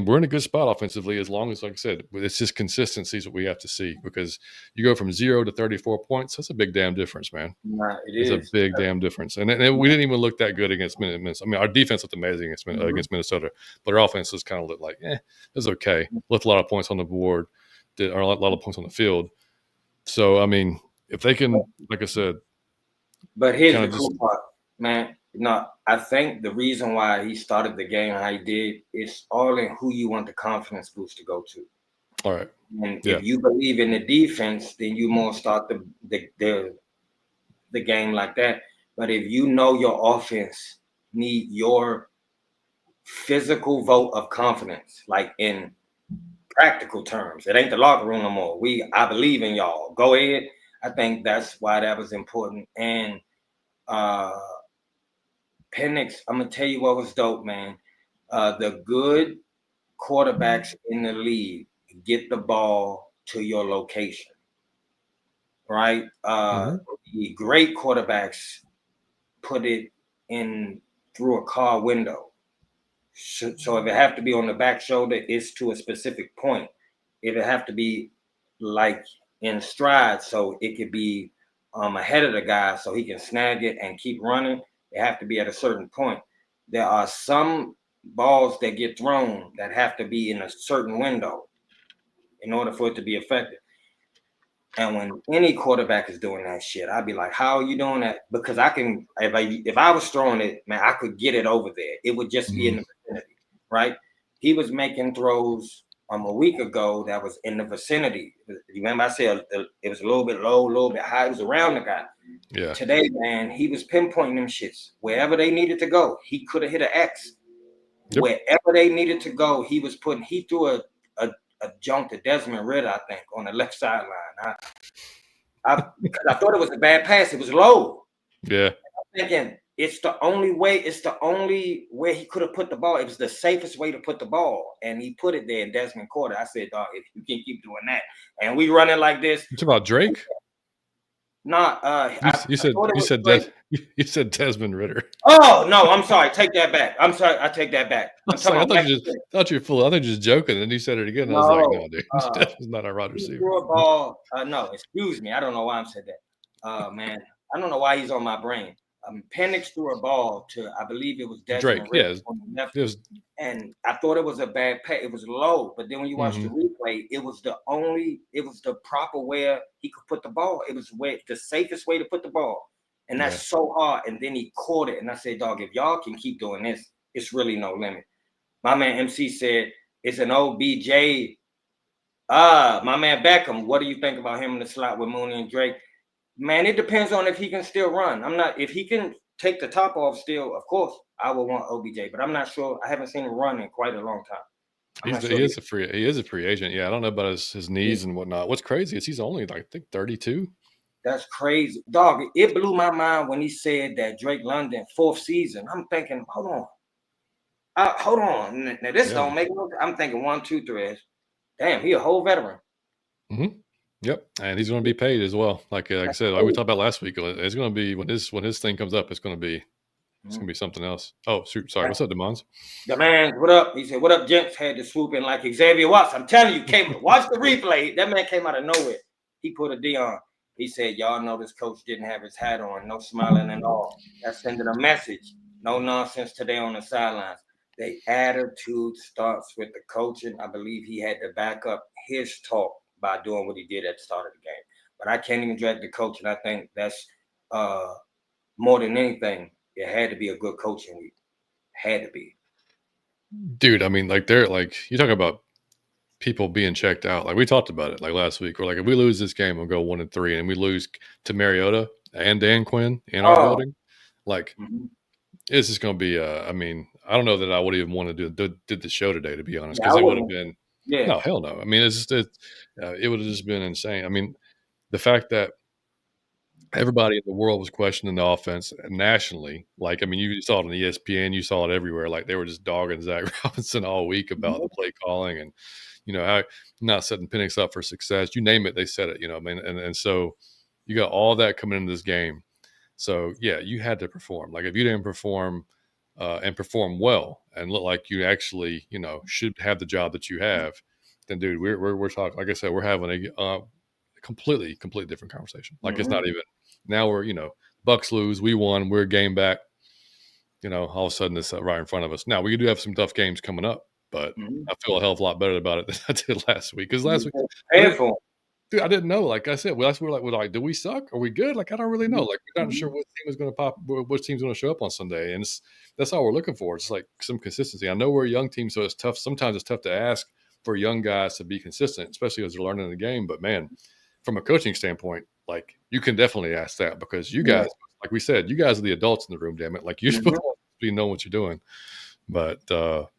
we're in a good spot offensively as long as, like I said, it's just consistency is what we have to see, because you go from 0 to 34 points. That's a big damn difference, man. Nah, it It's a is. big damn difference. And we didn't even look that good against Minnesota. I mean, our defense looked amazing against Minnesota, but our offense just kind of looked like, it was okay. Left a lot of points on the board, or a lot of points on the field. So, I mean, if they can, like I said, but here's the cool part, man. No, I think the reason why he started the game how he did is all in who you want the confidence boost to go to. All right. And if you believe in the defense, then you more start the game like that. But if you know your offense need your physical vote of confidence, like in practical terms, it ain't the locker room no more. I believe in y'all. Go ahead. I think that's why that was important. And Penix, I'm gonna tell you what was dope, man. The good quarterbacks in the league get the ball to your location, right? The great quarterbacks put it in through a car window. So if it have to be on the back shoulder, it's to a specific point. If it have to be like in stride, so it could be ahead of the guy so he can snag it and keep running, they have to be at a certain point. There are some balls that get thrown that have to be in a certain window in order for it to be effective. And when any quarterback is doing that shit, I'd be like, how are you doing that? Because I can, if I was throwing it, man, I could get it over there. It would just be in the vicinity, right? He was making throws a week ago that was in the vicinity. You remember I said it was a little bit low, a little bit high. It was around the guy. Yeah. Today, man, he was pinpointing them shits. Wherever they needed to go, he could have hit an X. Yep. Wherever they needed to go, he threw a jump to Desmond Ritter, I think, on the left sideline. I thought it was a bad pass. It was low. Yeah. I'm thinking it's the only way he could have put the ball. It was the safest way to put the ball. And he put it there, and Desmond caught it. I said, dog, if you can keep doing that and we running like this. It's about Drake? Nah, you said Desmond Ritter. Oh no, I'm sorry. Take that back. I'm sorry. I take that back. I thought you were full. I thought you were just joking, and then you said it again. And I was like, no, dude, Desmond's not our wide receiver. Threw a ball. No, excuse me. I don't know why I said that. Man, I don't know why he's on my brain. Penix threw a ball to, I believe it was Desmond Drake. Yeah, and I thought it was a bad pass. It was low, but then when you watch the replay, it was the proper where he could put the ball. It was the safest way to put the ball, and that's so hard. And then he caught it, and I said, dog, if y'all can keep doing this, it's really no limit. My man MC said it's an OBJ. My man Beckham, what do you think about him in the slot with Mooney and Drake? Man, it depends on if he can still run. If he can take the top off still, of course, I would want OBJ, but I'm not sure. I haven't seen him run in quite a long time. He is a free agent. Yeah, I don't know about his knees and whatnot. What's crazy is he's only, I think, 32. That's crazy. Dog, it blew my mind when he said that Drake London, 4th season. I'm thinking, hold on. Now, this don't make no. I'm thinking 1, 2, 3. Damn, he a whole veteran. Mm-hmm. Yep, and he's going to be paid as well. Like I said, like we talked about last week, it's going to be when his thing comes up, it's going to be something else. Oh, shoot, sorry. What's up, Demons? Demons, what up? He said, "What up, gents?" Had to swoop in like Xavier Watts. I'm telling you, watch the replay. That man came out of nowhere. He put a D on. He said, "Y'all know this coach didn't have his hat on. No smiling at all. That's sending a message. No nonsense today on the sidelines. The attitude starts with the coaching. I believe he had to back up his talk by doing what he did at the start of the game. But I can't even drag the coach, and I think that's uh, more than anything. It had to be a good coaching week. Had to be. Dude, I mean, like they're like you talk about people being checked out. Like we talked about it like last week. We're like, if we lose this game, we'll go 1-3, and we lose to Mariota and Dan Quinn in our Oh, building. Like mhm. it's just going to be. I mean, I don't know that I would even want to did the show today, to be honest, Yeah, because I it would have wouldn't. been Yeah. no hell no. I mean, it would have just been insane. I mean, the fact that everybody in the world was questioning the offense nationally. Like, I mean, you saw it on ESPN, you saw it everywhere. Like they were just dogging Zach Robinson all week about the Mhm. play calling and how not setting Penix up for success. You name it, they said it. I mean, and so you got all that coming into this game. So yeah, you had to perform. Like if you didn't perform and perform well and look like you actually should have the job that you have, then dude, we're talking. Like I said, we're having a completely different conversation. Like it's Mhm. not even now. We're Bucks lose, we won, we're a game back. All of a sudden it's right in front of us. Now we do have some tough games coming up, but Mhm. I feel a hell of a lot better about it than I did last week. Because last week, I Prepare didn't, for dude, I didn't know. Like I said, last week we're like, do we suck? Are we good? Like I don't really know. them. Like we're not sure Mhm. what team is going to pop, which team's going to show up on Sunday, and that's all we're looking for. It's like some consistency. I know we're a young team, so it's tough. Sometimes it's tough to ask for young guys to be consistent, especially as they're learning the game. But man, from a coaching standpoint, like you can definitely ask that because you Yeah. guys, like we said, you guys are the adults in the room. Damn it, like you're supposed Mhm. to be knowing what you're doing. But No,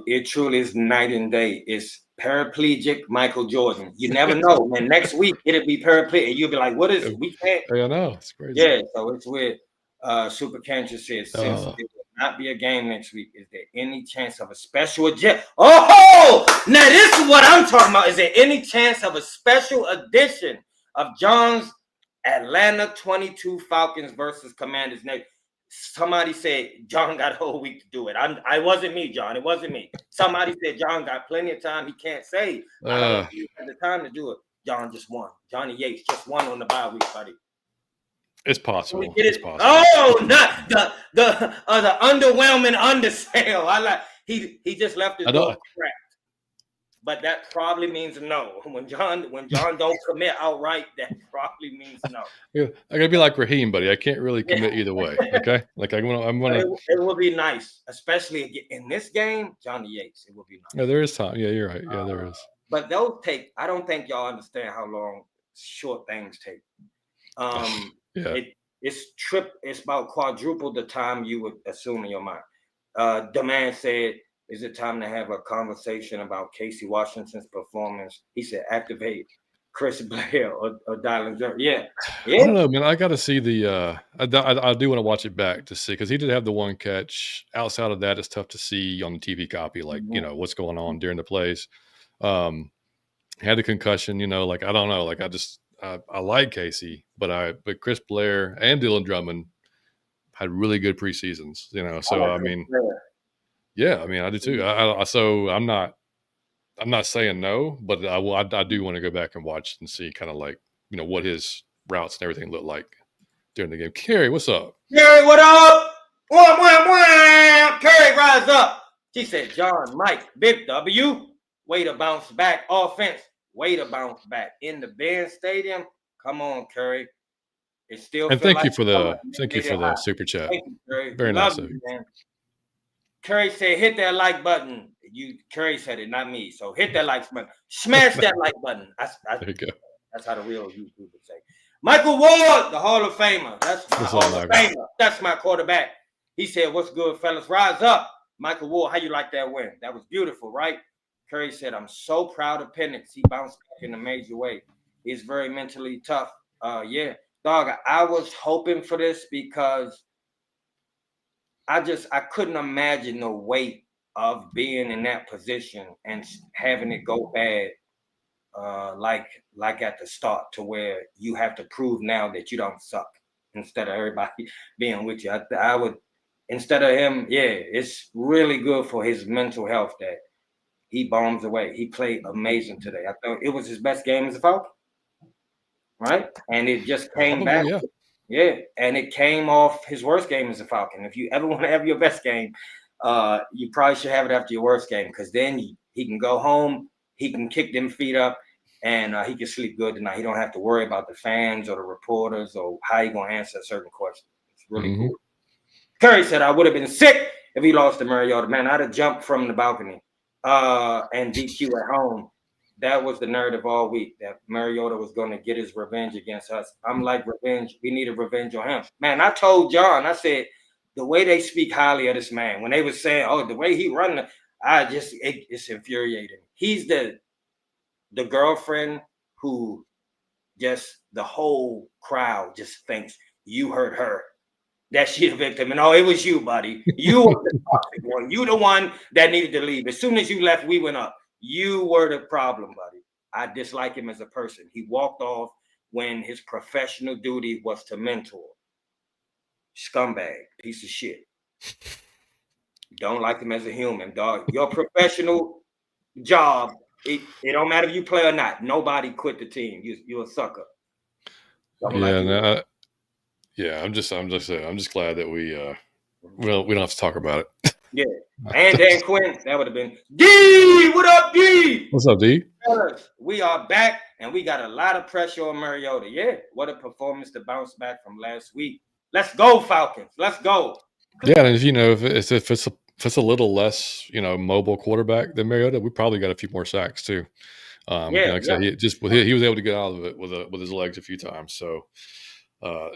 it truly is night and day. It's paraplegic Michael Jordan. You never know. Man, next week it'll be paraplegic, and you'll be like, "What is it? We can't." I know it's crazy. Yeah, so it's weird. Super Cancer says, since Uh, it will not be a game next week, is there any chance of a special eject? Oh, now this is what I'm talking about. Is there any chance of a special edition of John's Atlanta 22 Falcons versus Commanders next? Somebody said John got a whole week to do it. I wasn't me, John. It wasn't me. Somebody said John got plenty of time. He can't say. I don't know uh, if he had the time to do it. John just won. Johnny Yates just won on the bye week, buddy. it's Can we possible. get It's it? possible. Oh, not the underwhelming undersale. I like he just left his I door don't. cracked, but that probably means no. When John don't commit outright, that probably means no. Yeah, I gotta be like Raheem, buddy. I can't really Yeah, commit either way. Okay, like I'm but gonna. it will be nice, especially in this game, Johnny Yates. It will be Yeah, nice. there is time. Yeah, you're right. Yeah, there is. But those take. I don't think y'all understand how long short things take. Um, Yeah, it's about quadruple the time you would assume in your mind. The man said, "Is it time to have a conversation about Casey Washington's performance?" He said, "Activate Chris Blair or Dylan Jones." Yeah, I yeah. don't know, man. I got to see the. I do want to watch it back to see because he did have the one catch. Outside of that, it's tough to see on the TV copy, like Mhm. what's going on during the plays. Um, had the concussion. Like I don't know. Like I like Casey, but Chris Blair and Dylan Drummond had really good preseasons. I So like I Chris mean, Blair. yeah, I mean, I do too. So I'm not saying no, but I do want to go back and watch and see kind of like what his routes and everything looked like during the game. Kerry, what's up? Curry, what up? Wham, wham, wham. Curry, rise up. She said, John, Mike, Big W. Way to bounce back. Offense. Way to bounce back. In the Benz Stadium. Come on, Curry. It still And feel thank like you for summer. the They thank you made for it the hot. super chat. Thank you, Curry. We Very love nice of you, you. man. Curry said, hit that like button. Curry said it, not me. So hit that like button. Smash that like button. There you go. That's how the real YouTubers say. Michael Ward, the Hall of Famer. That's my What's up, Hall of Michael? Famer. That's my quarterback. He said, what's good, fellas? Rise up. Michael Ward, how you like that win? That was beautiful, right? Curry said, I'm so proud of Penix. He bounced back in a major way. He's very mentally tough. Yeah. Dog, I was hoping for this because I couldn't imagine the weight of being in that position and having it go bad like at the start to where you have to prove now that you don't suck instead of everybody being with you. I would instead of him, yeah, it's really good for his mental health that he bombs away. He played amazing today. I thought it was his best game as a Falcon, right? And it just came back. Probably, yeah. Yeah, and it came off his worst game as a Falcon. If you ever want to have your best game, You probably should have it after your worst game because then he can go home, he can kick them feet up, and he can sleep good tonight. He don't have to worry about the fans or the reporters or how he gonna answer a certain question. It's really cool. Curry said, I would have been sick if he lost to Mariota. Man, I'd have jumped from the balcony and DQ at home. That was the narrative all week, that Mariota was going to get his revenge against us. I'm like, revenge. We need a revenge on him. Man, I told John, I said, the way they speak highly of this man, when they were saying, oh, the way he run, it's infuriating. He's the girlfriend who just the whole crowd just thinks you hurt her, that she the victim. And it was you, buddy. You were the toxic one. You the one that needed to leave. As soon as you left, we went up. You were the problem, buddy. I dislike him as a person. He walked off when his professional duty was to mentor. Scumbag, piece of shit. Don't like him as a human, dog. Your professional job, it don't matter if you play or not. Nobody quit the team. You're a sucker. I'm just glad that we don't have to talk about it. Yeah. And Dan Quinn, that would have been D. What up, D? What's up, D? We are back, and we got a lot of pressure on Mariota. Yeah, what a performance to bounce back from last week. Let's go, Falcons. Let's go. Yeah, and if it's a little less, mobile quarterback than Mariota, we probably got a few more sacks too. Like I said, he was able to get out of it with his legs a few times. So, we're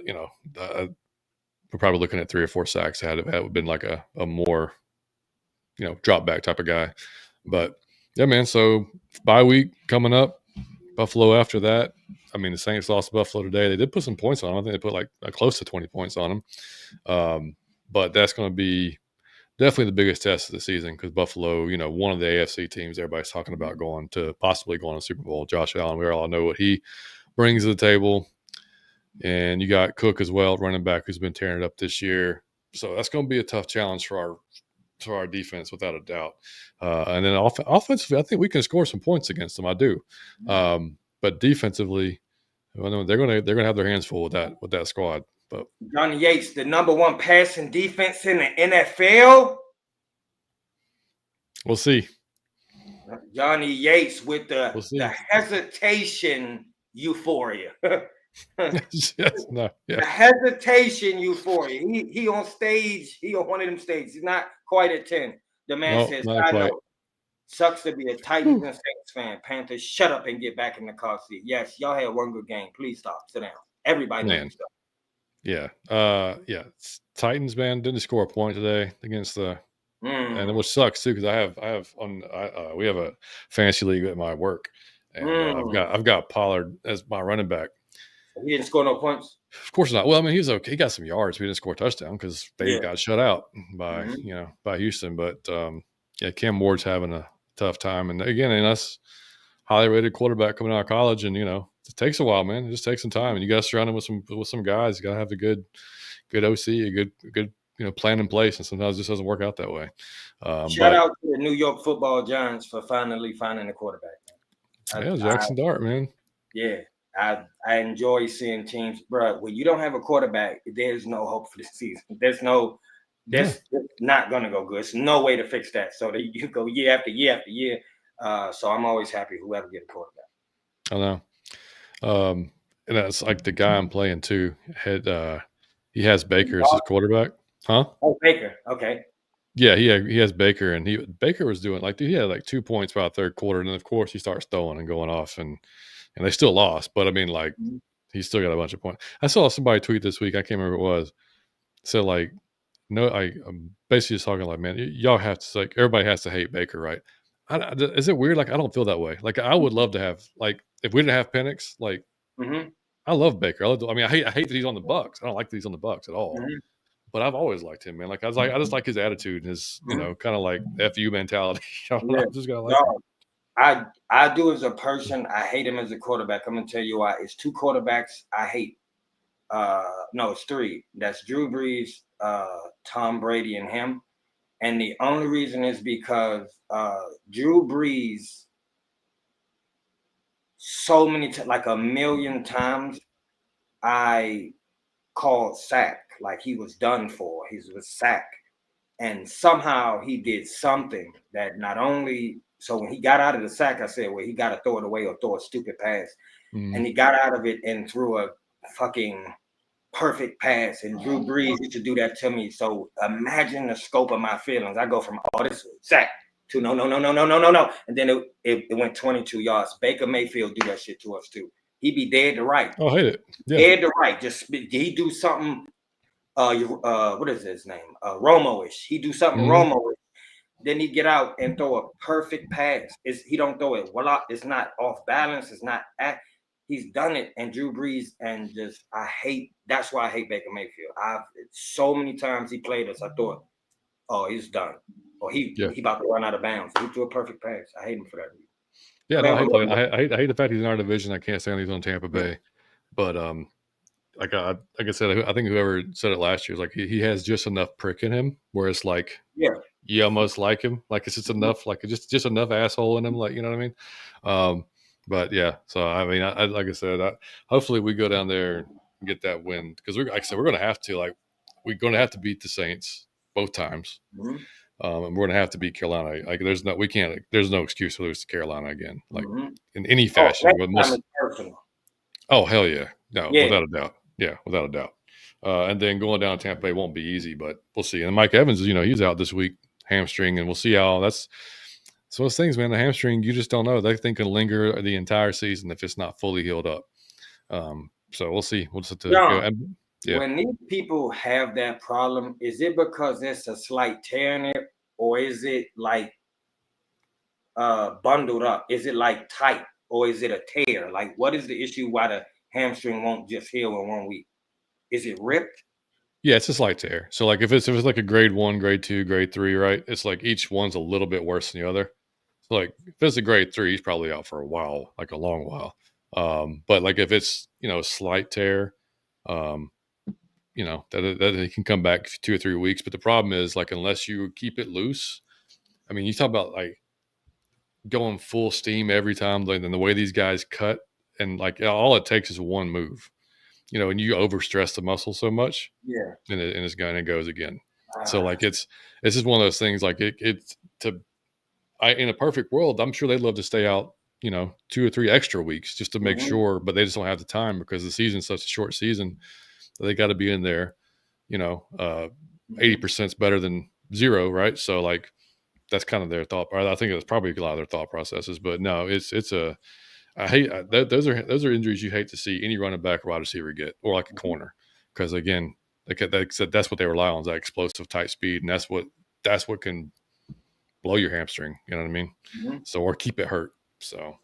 probably looking at 3 or 4 sacks. Had it been like a more, drop back type of guy. But yeah, man. So bye week coming up. Buffalo after that. I mean, the Saints lost to Buffalo today. They did put some points on them. I think they put like close to 20 points on them. But that's going to be definitely the biggest test of the season because Buffalo, one of the AFC teams everybody's talking about possibly going to Super Bowl. Josh Allen, we all know what he brings to the table. And you got Cook as well, running back, who's been tearing it up this year. So that's going to be a tough challenge for our defense, without a doubt. And then offensively, I think we can score some points against them. I do. But defensively, they're going to have their hands full with that squad. But Johnny Yates, the number 1 passing defense in the NFL. We'll see. Johnny Yates with the hesitation euphoria. The hesitation euphoria. He on stage. He on one of them stages. He's not quite at 10. The man says, I know. Sucks to be a Titans and Saints fan. Panthers, shut up and get back in the car seat. Yes, y'all had one good game. Please stop. Sit down. Everybody needs to stop. Yeah. Titans, man, didn't score a point today against the and which sucks too because we have a fantasy league at my work, and I've got Pollard as my running back. He didn't score no points. Of course not. Well, I mean, he was okay. He got some yards. But he didn't score a touchdown because they got shut out by Houston. But Cam Ward's having a tough time, and again, that's highly rated quarterback coming out of college, and it takes a while, man. It just takes some time, and you got to surround him with some guys. You got to have a good OC, a good plan in place, and sometimes it just doesn't work out that way. Shout out to the New York Football Giants for finally finding a quarterback. Jackson Dart, man. Yeah, I enjoy seeing teams, bro. When you don't have a quarterback, there's no hope for the season. There's not gonna go good. There's no way to fix that. So you go year after year after year. So I'm always happy whoever get a quarterback. I know. And that's like the guy I'm playing too. He has Baker as his quarterback. Huh? Oh, Baker. Okay. Yeah, he has Baker, and Baker was doing he had like 2 points by the third quarter, and then of course he starts throwing and going off, and they still lost. But I mean, he still got a bunch of points. I saw somebody tweet this week. I can't remember what it was. So I'm basically just talking man, y'all have to everybody has to hate Baker, right? Is it weird? I don't feel that way. I would love to have if we didn't have Penix, I love Baker. I hate that he's on the Bucs. I don't like that he's on the Bucs at all. But I've always liked him, man. I just like his attitude and his, kind of FU mentality. I'm just gonna like him. I do as a person. I hate him as a quarterback. I'm gonna tell you why. It's 2 quarterbacks I hate. No, it's 3. That's Drew Brees, Tom Brady, and him. And the only reason is because Drew Brees, so many times, a million times, I called sack, he was done for. He was sacked. And somehow he did something that not only, so when he got out of the sack, I said, well, he got to throw it away or throw a stupid pass. Mm. And he got out of it and threw a fucking perfect pass. And Drew Brees used to do that to me. So imagine the scope of my feelings. I go from all this sack to no. And then it went 22 yards. Baker Mayfield do that shit to us too. He be dead to right. Oh, I hate it. Yeah. Dead to right. Just he do something. What is his name? Romo-ish. He do something Romo-ish. Then he get out and throw a perfect pass. He don't throw it well. It's not off balance. It's not. He's done it. And Drew Brees and just that's why I hate Baker Mayfield. So many times he played us. I thought, oh, he's done. Or he about to run out of bounds. He threw a perfect pass. I hate him for that reason. Yeah, no, I hate the fact he's in our division. I can't stand he's on Tampa Bay. But like I said, I think whoever said it last year is like he has just enough prick in him where it's like you almost like him, like it's just enough, like just enough asshole in him, like you know what I mean. But yeah, so I mean, I like I said, hopefully we go down there and get that win because like I said, we're going to have to beat the Saints both times. And we're going to have to beat Carolina. Like there's no excuse to lose to Carolina again, like in any fashion. Oh hell yeah, no, without a doubt. Yeah, without a doubt. And then going down to Tampa Bay won't be easy, but we'll see. And Mike Evans, he's out this week, hamstring, and we'll see how that's. So those things, man, the hamstring, you just don't know. They think can linger the entire season if it's not fully healed up. So we'll see. We'll just have to go. When these people have that problem, is it because there's a slight tear in it, or is it like bundled up? Is it like tight, or is it a tear? Like, what is the issue why the hamstring won't just heal in 1 week? Is it ripped? Yeah, it's a slight tear. So like if it's like a grade 1, grade 2, grade 3, right? It's like each one's a little bit worse than the other. So like if it's a grade 3, he's probably out for a while, like a long while. But like if it's a slight tear, that he can come back 2 or 3 weeks. But the problem is like unless you keep it loose, I mean, you talk about like going full steam every time, like, and the way these guys cut, and like all it takes is one move. And you overstress the muscle so much, and it's going to goes again. So like it's just one of those things. Like in a perfect world, I'm sure they'd love to stay out, 2 or 3 extra weeks just to make sure, but they just don't have the time because the season's such a short season. They got to be in there. 80% is better than 0, right? So like that's kind of their thought. Or I think it's probably a lot of their thought processes. But no, I hate those are injuries you hate to see any running back or wide receiver get, or like a corner, because again, that's what they rely on, is that explosive tight speed, and that's what can blow your hamstring. You know what I mean? So or keep it hurt. So,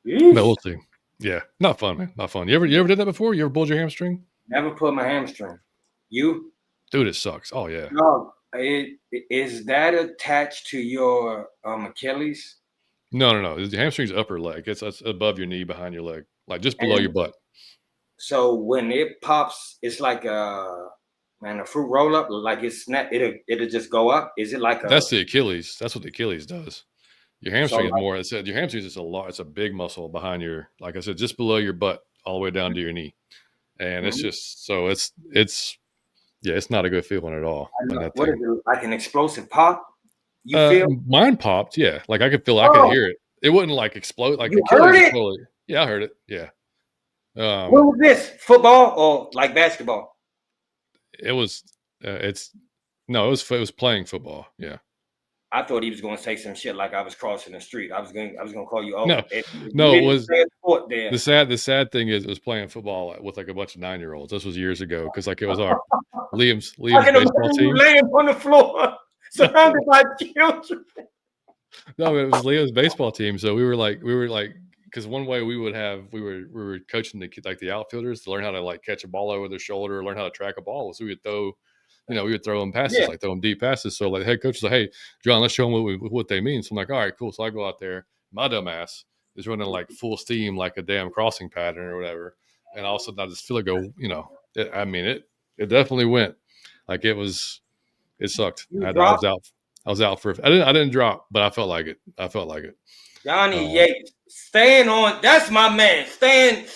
but we'll see. Yeah, not fun, man. Not fun. You ever did that before? You ever pulled your hamstring? Never pulled my hamstring. You? Dude, it sucks. Oh yeah. No, is that attached to your Achilles? No. The hamstring's upper leg. It's above your knee, behind your leg, like just below your butt. So when it pops, it's like a fruit roll up. Like it'll just go up. Is it like that's the Achilles? That's what the Achilles does. Your hamstring is more. Your hamstring is it's a big muscle behind your, like I said, just below your butt, all the way down to your knee, and it's just so it's not a good feeling at all. What is it, like an explosive pop? You feel? Mine popped, yeah. Like I could feel, I could hear it. It wouldn't like explode. Like you heard it? Yeah, I heard it. Yeah. What was this? Football or like basketball? It was. It was playing football. Yeah. I thought he was going to say some shit like I was crossing the street. I was going to call you. No, it was the sad thing is it was playing football with like a bunch of 9-year-olds. This was years ago because like it was our Liam's baseball team. Laying on the floor. Surrounded by children. No, it was Leo's baseball team. So we were like, because one way we were coaching the outfielders to learn how to like catch a ball over their shoulder, learn how to track a ball. So we would throw them passes, like throw them deep passes. So like the head coach was like, "Hey, John, let's show them what they mean." So I'm like, "All right, cool." So I go out there. My dumb ass is running like full steam, like a damn crossing pattern or whatever. And all of a sudden I just feel it go, it definitely went. Like it sucked. I was out for. I didn't drop, but I felt like it. Johnny Yates, staying on. That's my man. Staying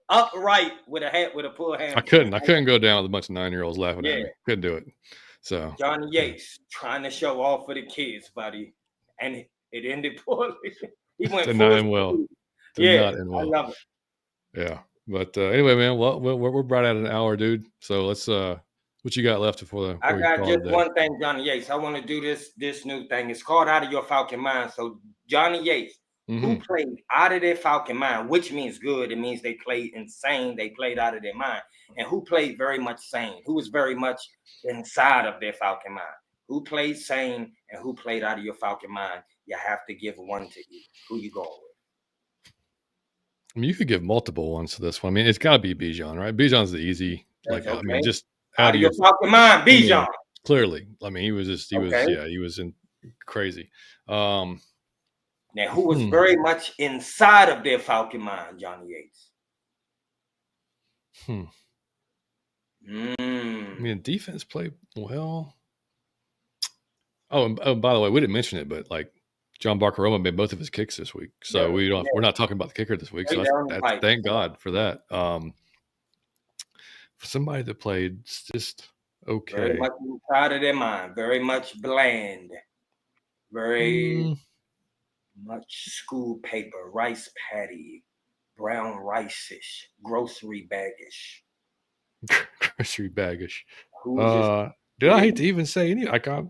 upright with a pull hand. I couldn't go down with a bunch of 9-year-olds laughing at me. Couldn't do it. So Johnny Yates trying to show off for the kids, buddy, and it ended poorly. He went did not full end well. speed. Did Yeah, not end I well. love it. Yeah. But anyway, man, well, we're right at an hour, dude. So let's what you got left before I we got call it just a day? one thing, Johnny Yates. I want to do this new thing. It's called Out of Your Falcon Mind. So Johnny Yates, who Mm-hmm. played out of their Falcon mind, which means good. It means they played insane. They played out of their mind. And who played very much sane? Who was very much inside of their Falcon mind? Who played sane and who played out of your Falcon mind? You have to give one to each. Who you going with? I mean, you could give multiple ones to this one. I mean, it's got to be Bijan, right? Bijan's the easy, That's like, I okay. mean, just Out out of of your your, Falcon mind, I mean, Bijan. clearly. I mean, Okay. he was in crazy. Now, who was Hmm, very much inside of their Falcon mind, Johnny Yates? hmm. I Mm. mean, defense played well. Oh, and by the way, we didn't mention it, but like John Barcaroma made both of his kicks this week, so Yeah, we're not talking about the kicker this week. So straight down the that's pipe. thank Yeah. God for that. For somebody that played just Very okay. much inside of their mind, very much bland, very Hmm. much school paper, rice patty, brown rice-ish, grocery bag-ish. Grocery baggish. Who's this? Uh, did I hate to even say any? Like, I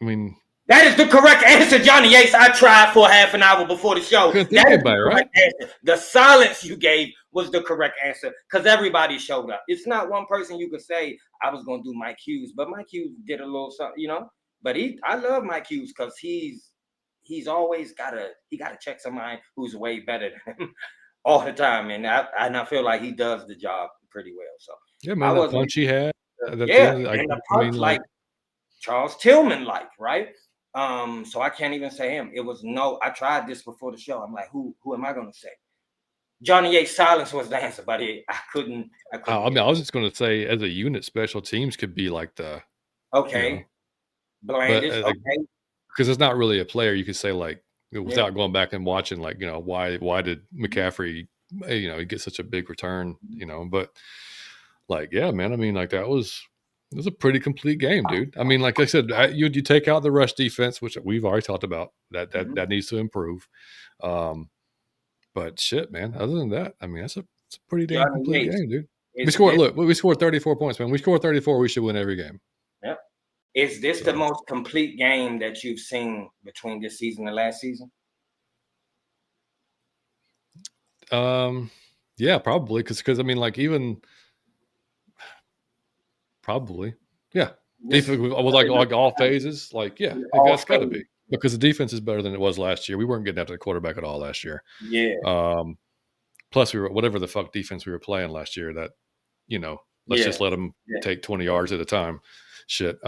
mean, That is the correct answer, Johnny Yates. I tried for half an hour before the show. couldn't think That of is the anybody, right? correct answer. The silence you gave was the correct answer because everybody showed up. It's not one person you could say I was going to do Mike Hughes, but Mike Hughes did a little something, you know. But I love Mike Hughes because he's always gotta check somebody who's way better than him all the time, and I feel like he does the job pretty well. So Yeah, I man, that wasn't, punch he had at the yeah, end, like, and the I mean, punch like, like Charles Tillman like, right? So I can't even say him. It was no, I tried this before the show. I'm like, who am I gonna say? Johnny Yates silence was the answer, but I couldn't I mean, get I it. was just going to say, as a unit, special teams could be like you know, Okay, but blandish, like, okay. because it's not really a player. You could say like, Yeah. without going back and watching, like, why did McCaffrey, he get such a big return, but like, yeah, man, I mean, like it was a pretty complete game, dude. I mean, like I said, you take out the rush defense, which we've already talked about, Mhm. that needs to improve. Um, but shit, man, other than that, I mean, it's a pretty damn Johnny complete Yates, game, dude. is this We scored 34 points, man. We scored 34, we should win every game. yep. Is this the So, most complete game that you've seen between this season and last season? yeah, probably because I mean, like, even probably, yeah. This Defense with like all phases, like, yeah, all that's got to phase. be because the defense is better than it was last year. We weren't getting after the quarterback at all last year. Yeah, Um, Plus, we were whatever the fuck defense we were playing last year. That let's yeah, just let them yeah. take 20 yards at a time. Shit.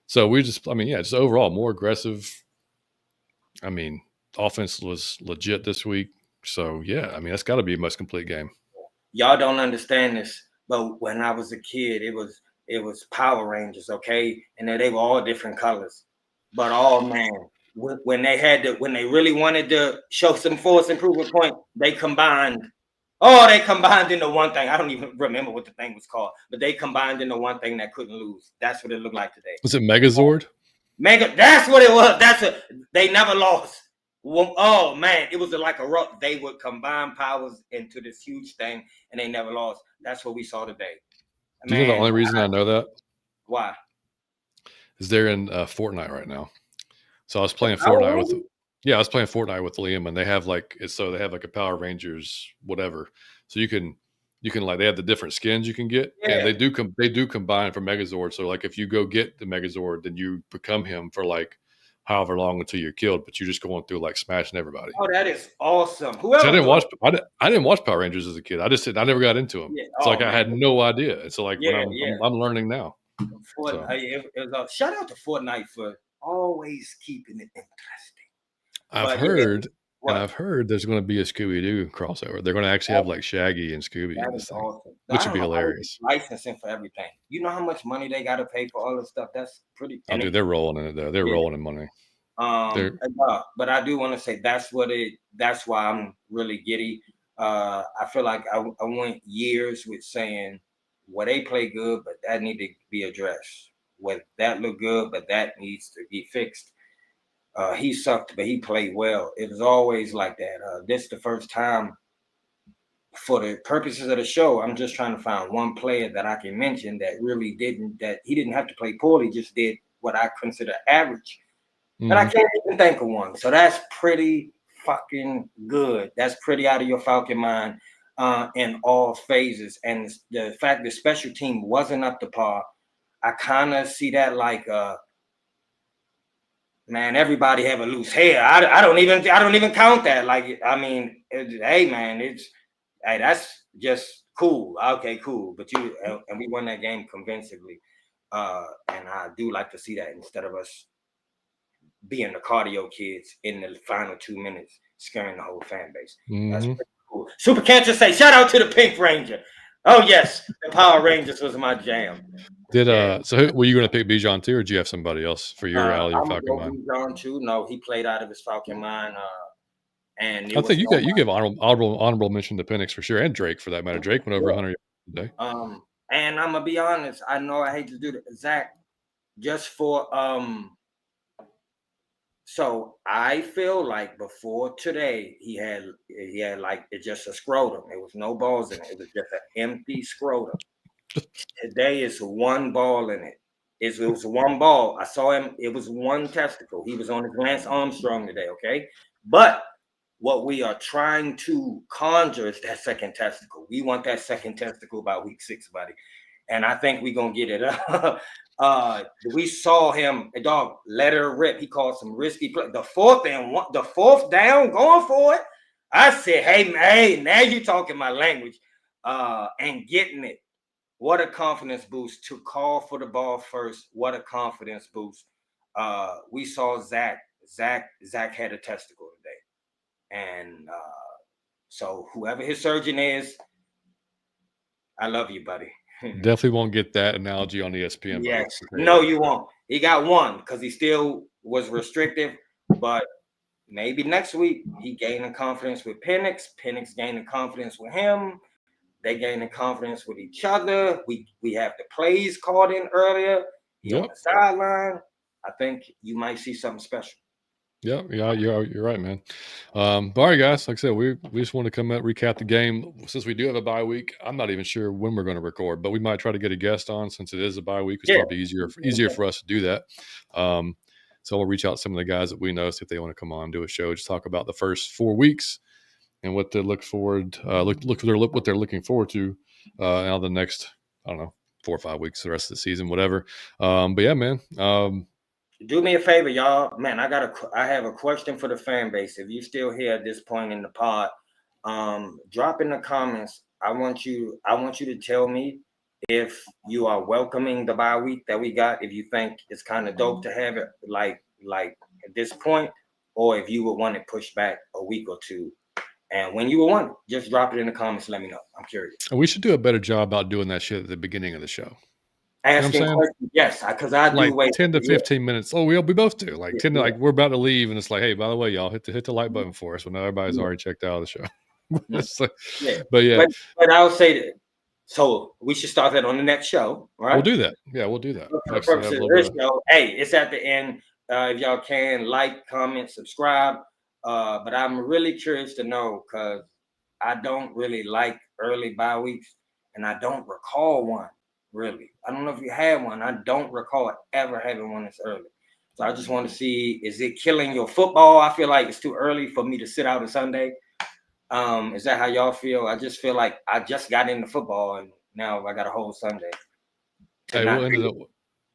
So we just, I mean, yeah, just overall more aggressive. I mean, offense was legit this week. So yeah, I mean, that's got to be a most complete game. Y'all don't understand this, but when I was a kid, it was Power Rangers, okay, and they were all different colors, but oh man, when when they really wanted to show some force improvement point, they combined. Oh, they combined into one thing. I don't even remember what the thing was called, but they combined into one thing that couldn't lose. That's what it looked like today. Was it Megazord? Mega, that's what it was. They never lost. Oh man, it was like a rock. They would combine powers into this huge thing, and they never lost. That's what we saw today. Do you know the Man, only reason I know that why? is they're in Fortnite right now. So I was The playing Power Fortnite with, Rangers? yeah, I was playing Fortnite with Liam, and they have like, they have like a Power Rangers whatever. So you can like, they have the different skins you can get, and Yeah. they do combine for Megazord. So like, if you go get the Megazord, then you become him for like however long until you're killed, but you're just going through like smashing everybody. Oh, that is awesome. So Whoever thought. I didn't watch Power Rangers as a kid. I never got into them. Yeah. So like, Oh I man. had no idea. And so like, when Yeah. Yeah. I'm learning now. So It was a shout out to Fortnite for always keeping it interesting. I've But yeah, heard, and what? I've heard there's going to be a Scooby Doo crossover. They're going to actually have like Shaggy and Scooby That in is this thing, awesome. I which would don't be know how they hilarious. licensing for everything. You know how much money they got to pay for all this stuff. That's pretty. Oh, And dude, they're rolling in it though. They're yeah. rolling in money. They're But I do want to say that's why I'm really giddy. I feel like I went years with saying where they play good, but that need to be addressed. Where that look good, but that needs to be fixed. He sucked, but he played well. It was always like that. This is the first time, for the purposes of the show, I'm just trying to find one player that I can mention that really that he didn't have to play poorly, just did what I consider average. And I can't even think of one. So that's pretty fucking good. That's pretty out of your Falcon mind in all phases. And the fact that special team wasn't up to par, I kind of see that like man, everybody have a loose hair. I don't even count that. Like, I mean, hey man, hey, that's just cool. Okay, cool. But and we won that game convincingly. And I do like to see that instead of us being the cardio kids in the final 2 minutes, scaring the whole fan base. That's pretty cool. Super Cancer say, shout out to the Pink Ranger. Oh yes, the Power Rangers was my jam. So were you going to pick Bijan too, or do you have somebody else for your out of your I'm gonna Falcon go mind? Bijan too. No, he played out of his Falcon mind. And I think you give honorable mention to Penix for sure, and Drake for that matter. Drake went over 100 today. And I'm gonna be honest. I know I hate to do that, Zach. Just for so I feel like before today he had like it's just a scrotum. It was no balls in it. It was just an empty scrotum. Today is one ball in it. It was one ball. I saw him. It was one testicle. He was on his Lance Armstrong today. Okay, but what we are trying to conjure is that second testicle. We want that second testicle by week 6, buddy. And I think we're gonna get it. We saw him, dog, let her rip. He called some risky play. The fourth down, going for it. I said, hey, now you talking my language. And getting it. What a confidence boost to call for the ball first. What a confidence boost. We saw Zach had a testicle today. And so whoever his surgeon is, I love you, buddy. Definitely won't get that analogy on ESPN. Yes. No, you won't. He got one because he still was restrictive, but maybe next week he gaining confidence with Penix. Penix gaining confidence with him. They gaining confidence with each other. We have the plays called in earlier. He on the sideline. I think you might see something special. Yeah, you're right, man. All right, guys. Like I said, we just want to come out, recap the game. Since we do have a bye week, I'm not even sure when we're going to record, but we might try to get a guest on since it is a bye week. It's probably easier for us to do that. So we'll reach out to some of the guys that we know, see if they want to come on, do a show, just talk about the first 4 weeks and what they what they're looking forward to now the next, I don't know, 4 or 5 weeks, the rest of the season, whatever. But yeah, man. Do me a favor, y'all. Man, I have a question for the fan base. If you're still here at this point in the pod, drop in the comments. I want you to tell me if you are welcoming the bye week that we got, if you think it's kind of dope to have it like at this point, or if you would want it pushed back a week or two. And when you would want it, just drop it in the comments. Let me know. I'm curious. We should do a better job about doing that shit at the beginning of the show. Asking questions, yes, because I do wait 10 to 15 minutes. Oh, we both do. Like 10 to like we're about to leave, and it's like, hey, by the way, y'all hit the like button for us when everybody's already checked out of the show. But I'll say that. So we should start that on the next show, right? We'll do that. Yeah, we'll do that. For the purposes of this show, hey, it's at the end. If y'all can like, comment, subscribe. But I'm really curious to know because I don't really like early bye weeks, and I don't recall one. Really, I don't know if you had one. I don't recall ever having one this early. So I just want to see, is it killing your football? I feel like it's too early for me to sit out a Sunday. Is that how y'all feel? I just feel like I just got into football and now I got a whole Sunday. Hey,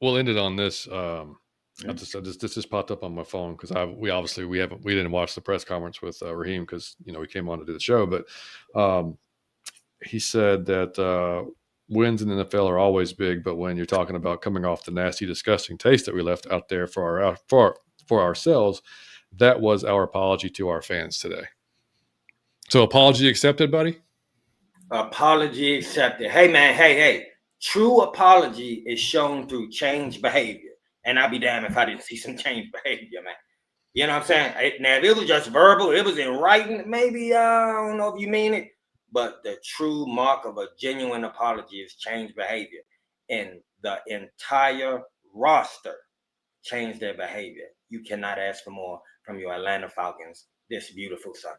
we'll end it on this. This just popped up on my phone because we didn't watch the press conference with Raheem because we came on to do the show, but he said that wins in the NFL are always big, but when you're talking about coming off the nasty, disgusting taste that we left out there for ourselves, that was our apology to our fans today. So apology accepted, buddy? Apology accepted. Hey, man. Hey. True apology is shown through change behavior. And I'll be damned if I didn't see some change behavior, man. You know what I'm saying? Now, if it was just verbal, it was in writing, maybe I don't know if you mean it. but the true mark of a genuine apology is change behavior. And the entire roster changed their behavior. You cannot ask for more from your Atlanta Falcons this beautiful Sunday.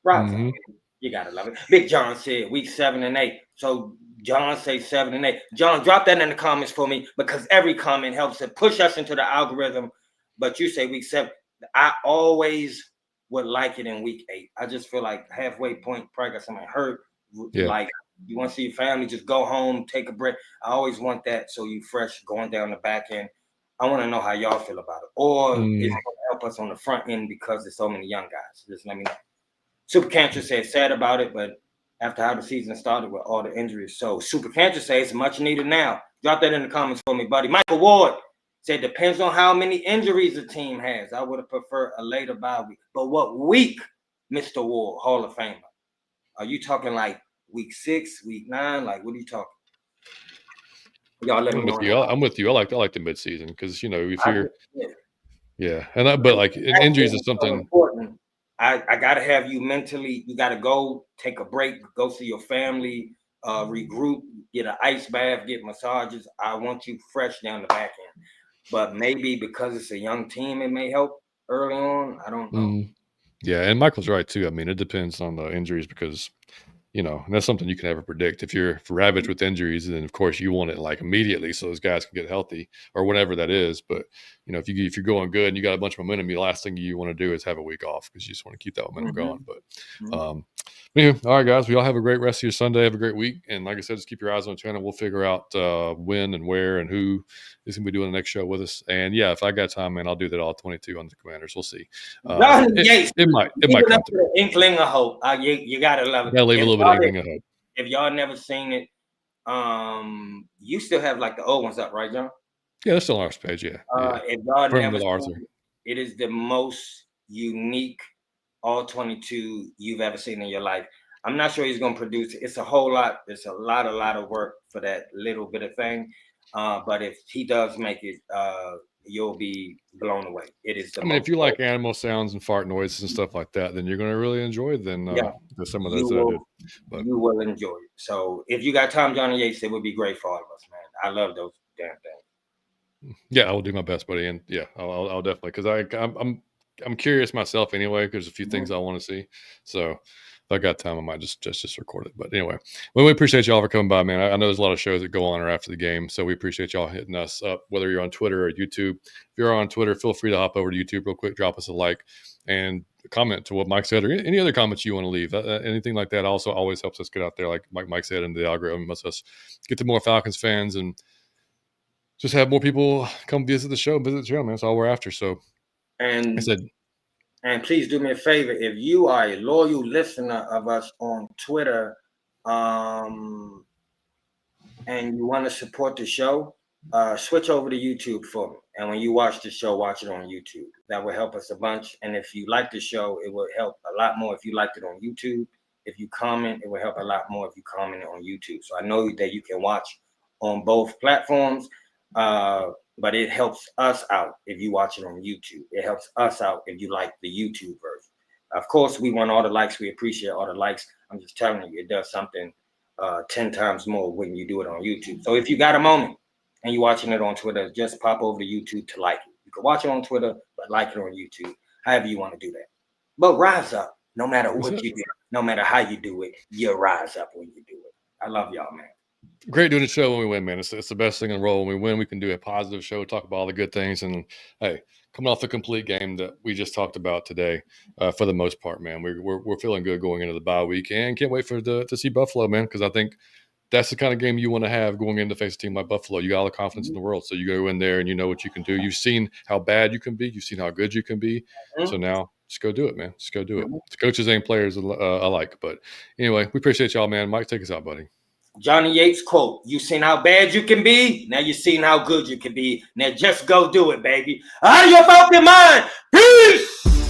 Rise up. You gotta love it. Big John said week 7 and 8. So John say 7 and 8. John, drop that in the comments for me because every comment helps to push us into the algorithm. But you say week 7. I always would like it in week 8. I just feel like halfway point, probably got somebody hurt. Yeah. Like you want to see your family, just go home, take a break. I always want that so you fresh going down the back end. I want to know how y'all feel about it. Or is it going to help us on the front end because there's so many young guys? Just let me know. Super Cancer said sad about it, but after how the season started with all the injuries. So Super Cancer says it's much needed now. Drop that in the comments for me, buddy. Michael Ward said depends on how many injuries the team has. I would have preferred a later bye week. But what week, Mr. Ward, Hall of Famer? Are you talking like week 6, week 9? Like, what are you talking? Y'all let me know. I'm with you. I like the midseason because if you're but like injuries is something so important. I gotta have you mentally. You gotta go take a break, go see your family, regroup, get an ice bath, get massages. I want you fresh down the back end. But maybe because it's a young team, it may help early on. I don't know. Yeah, and Michael's right too. I mean, it depends on the injuries because and that's something you can never predict. If you're ravaged with injuries, then of course you want it like immediately so those guys can get healthy or whatever that is. But if you're going good and you got a bunch of momentum, the last thing you want to do is have a week off because you just want to keep that momentum going. But anyway, all right, guys, we all have a great rest of your Sunday. Have a great week, and like I said, just keep your eyes on the channel. We'll figure out when and where and who is going to be doing the next show with us. And yeah, if I got time, man, I'll do that all 22 on the Commanders. We'll see. It might come through. Inkling of hope. You gotta love it. Gotta leave a little bit of inkling of hope. If y'all never seen it, you still have like the old ones up, right, John? Yeah, they're still on our page. Yeah. If y'all never seen it, it is the most unique all 22 you've ever seen in your life. I'm not sure he's gonna produce it. It's a whole lot. It's a lot of work for that little bit of thing. But if he does make it, you'll be blown away. It is. If you like animal sounds and fart noises and stuff like that, then you're going to really enjoy it. Then some of those that I did. But you will enjoy it. So if you got time, Johnny Yates, it would be great for all of us, man. I love those damn things. Yeah, I will do my best, buddy, and yeah, I'll definitely because I'm curious myself anyway. There's a few things I want to see, so. If I got time, I might just record it. But anyway, we appreciate y'all for coming by, man. I know there's a lot of shows that go on or after the game, so we appreciate y'all hitting us up, whether you're on Twitter or YouTube. If you're on Twitter, feel free to hop over to YouTube real quick, drop us a like, and comment to what Mike said or any other comments you want to leave. Anything like that also always helps us get out there, like Mike said, into the algorithm, lets us get to more Falcons fans and just have more people come visit the show, visit the channel, man. That's all we're after. So, and I said. And please do me a favor, if you are a loyal listener of us on Twitter, and you want to support the show, switch over to YouTube for me. And when you watch the show, watch it on YouTube. That will help us a bunch. And if you like the show, it will help a lot more if you liked it on YouTube. If you comment, it will help a lot more if you comment on YouTube. So I know that you can watch on both platforms. But it helps us out if you watch it on YouTube. It helps us out if you like the YouTube version. Of course, we want all the likes. We appreciate all the likes. I'm just telling you, it does something 10 times more when you do it on YouTube. So if you got a moment and you're watching it on Twitter, just pop over to YouTube to like it. You can watch it on Twitter, but like it on YouTube, however you want to do that. But rise up, no matter what you do, no matter how you do it, you rise up when you do it. I love y'all, man. Great doing the show when we win, man. It's the best thing in the world. When we win, we can do a positive show, talk about all the good things. And hey, coming off the complete game that we just talked about today, for the most part, man, we're feeling good going into the bye week and can't wait to see Buffalo, man, because I think that's the kind of game you want to have going in to face a team like Buffalo. You got all the confidence in the world, so you go in there and you know what you can do. You've seen how bad you can be. You've seen how good you can be. So now just go do it, man. Just go do it. It's coaches and players alike. But anyway, we appreciate y'all, man. Mike, take us out, buddy. Johnny Yates quote, you seen how bad you can be? Now you seen how good you can be. Now just go do it, baby. Out of your fucking mind. Peace!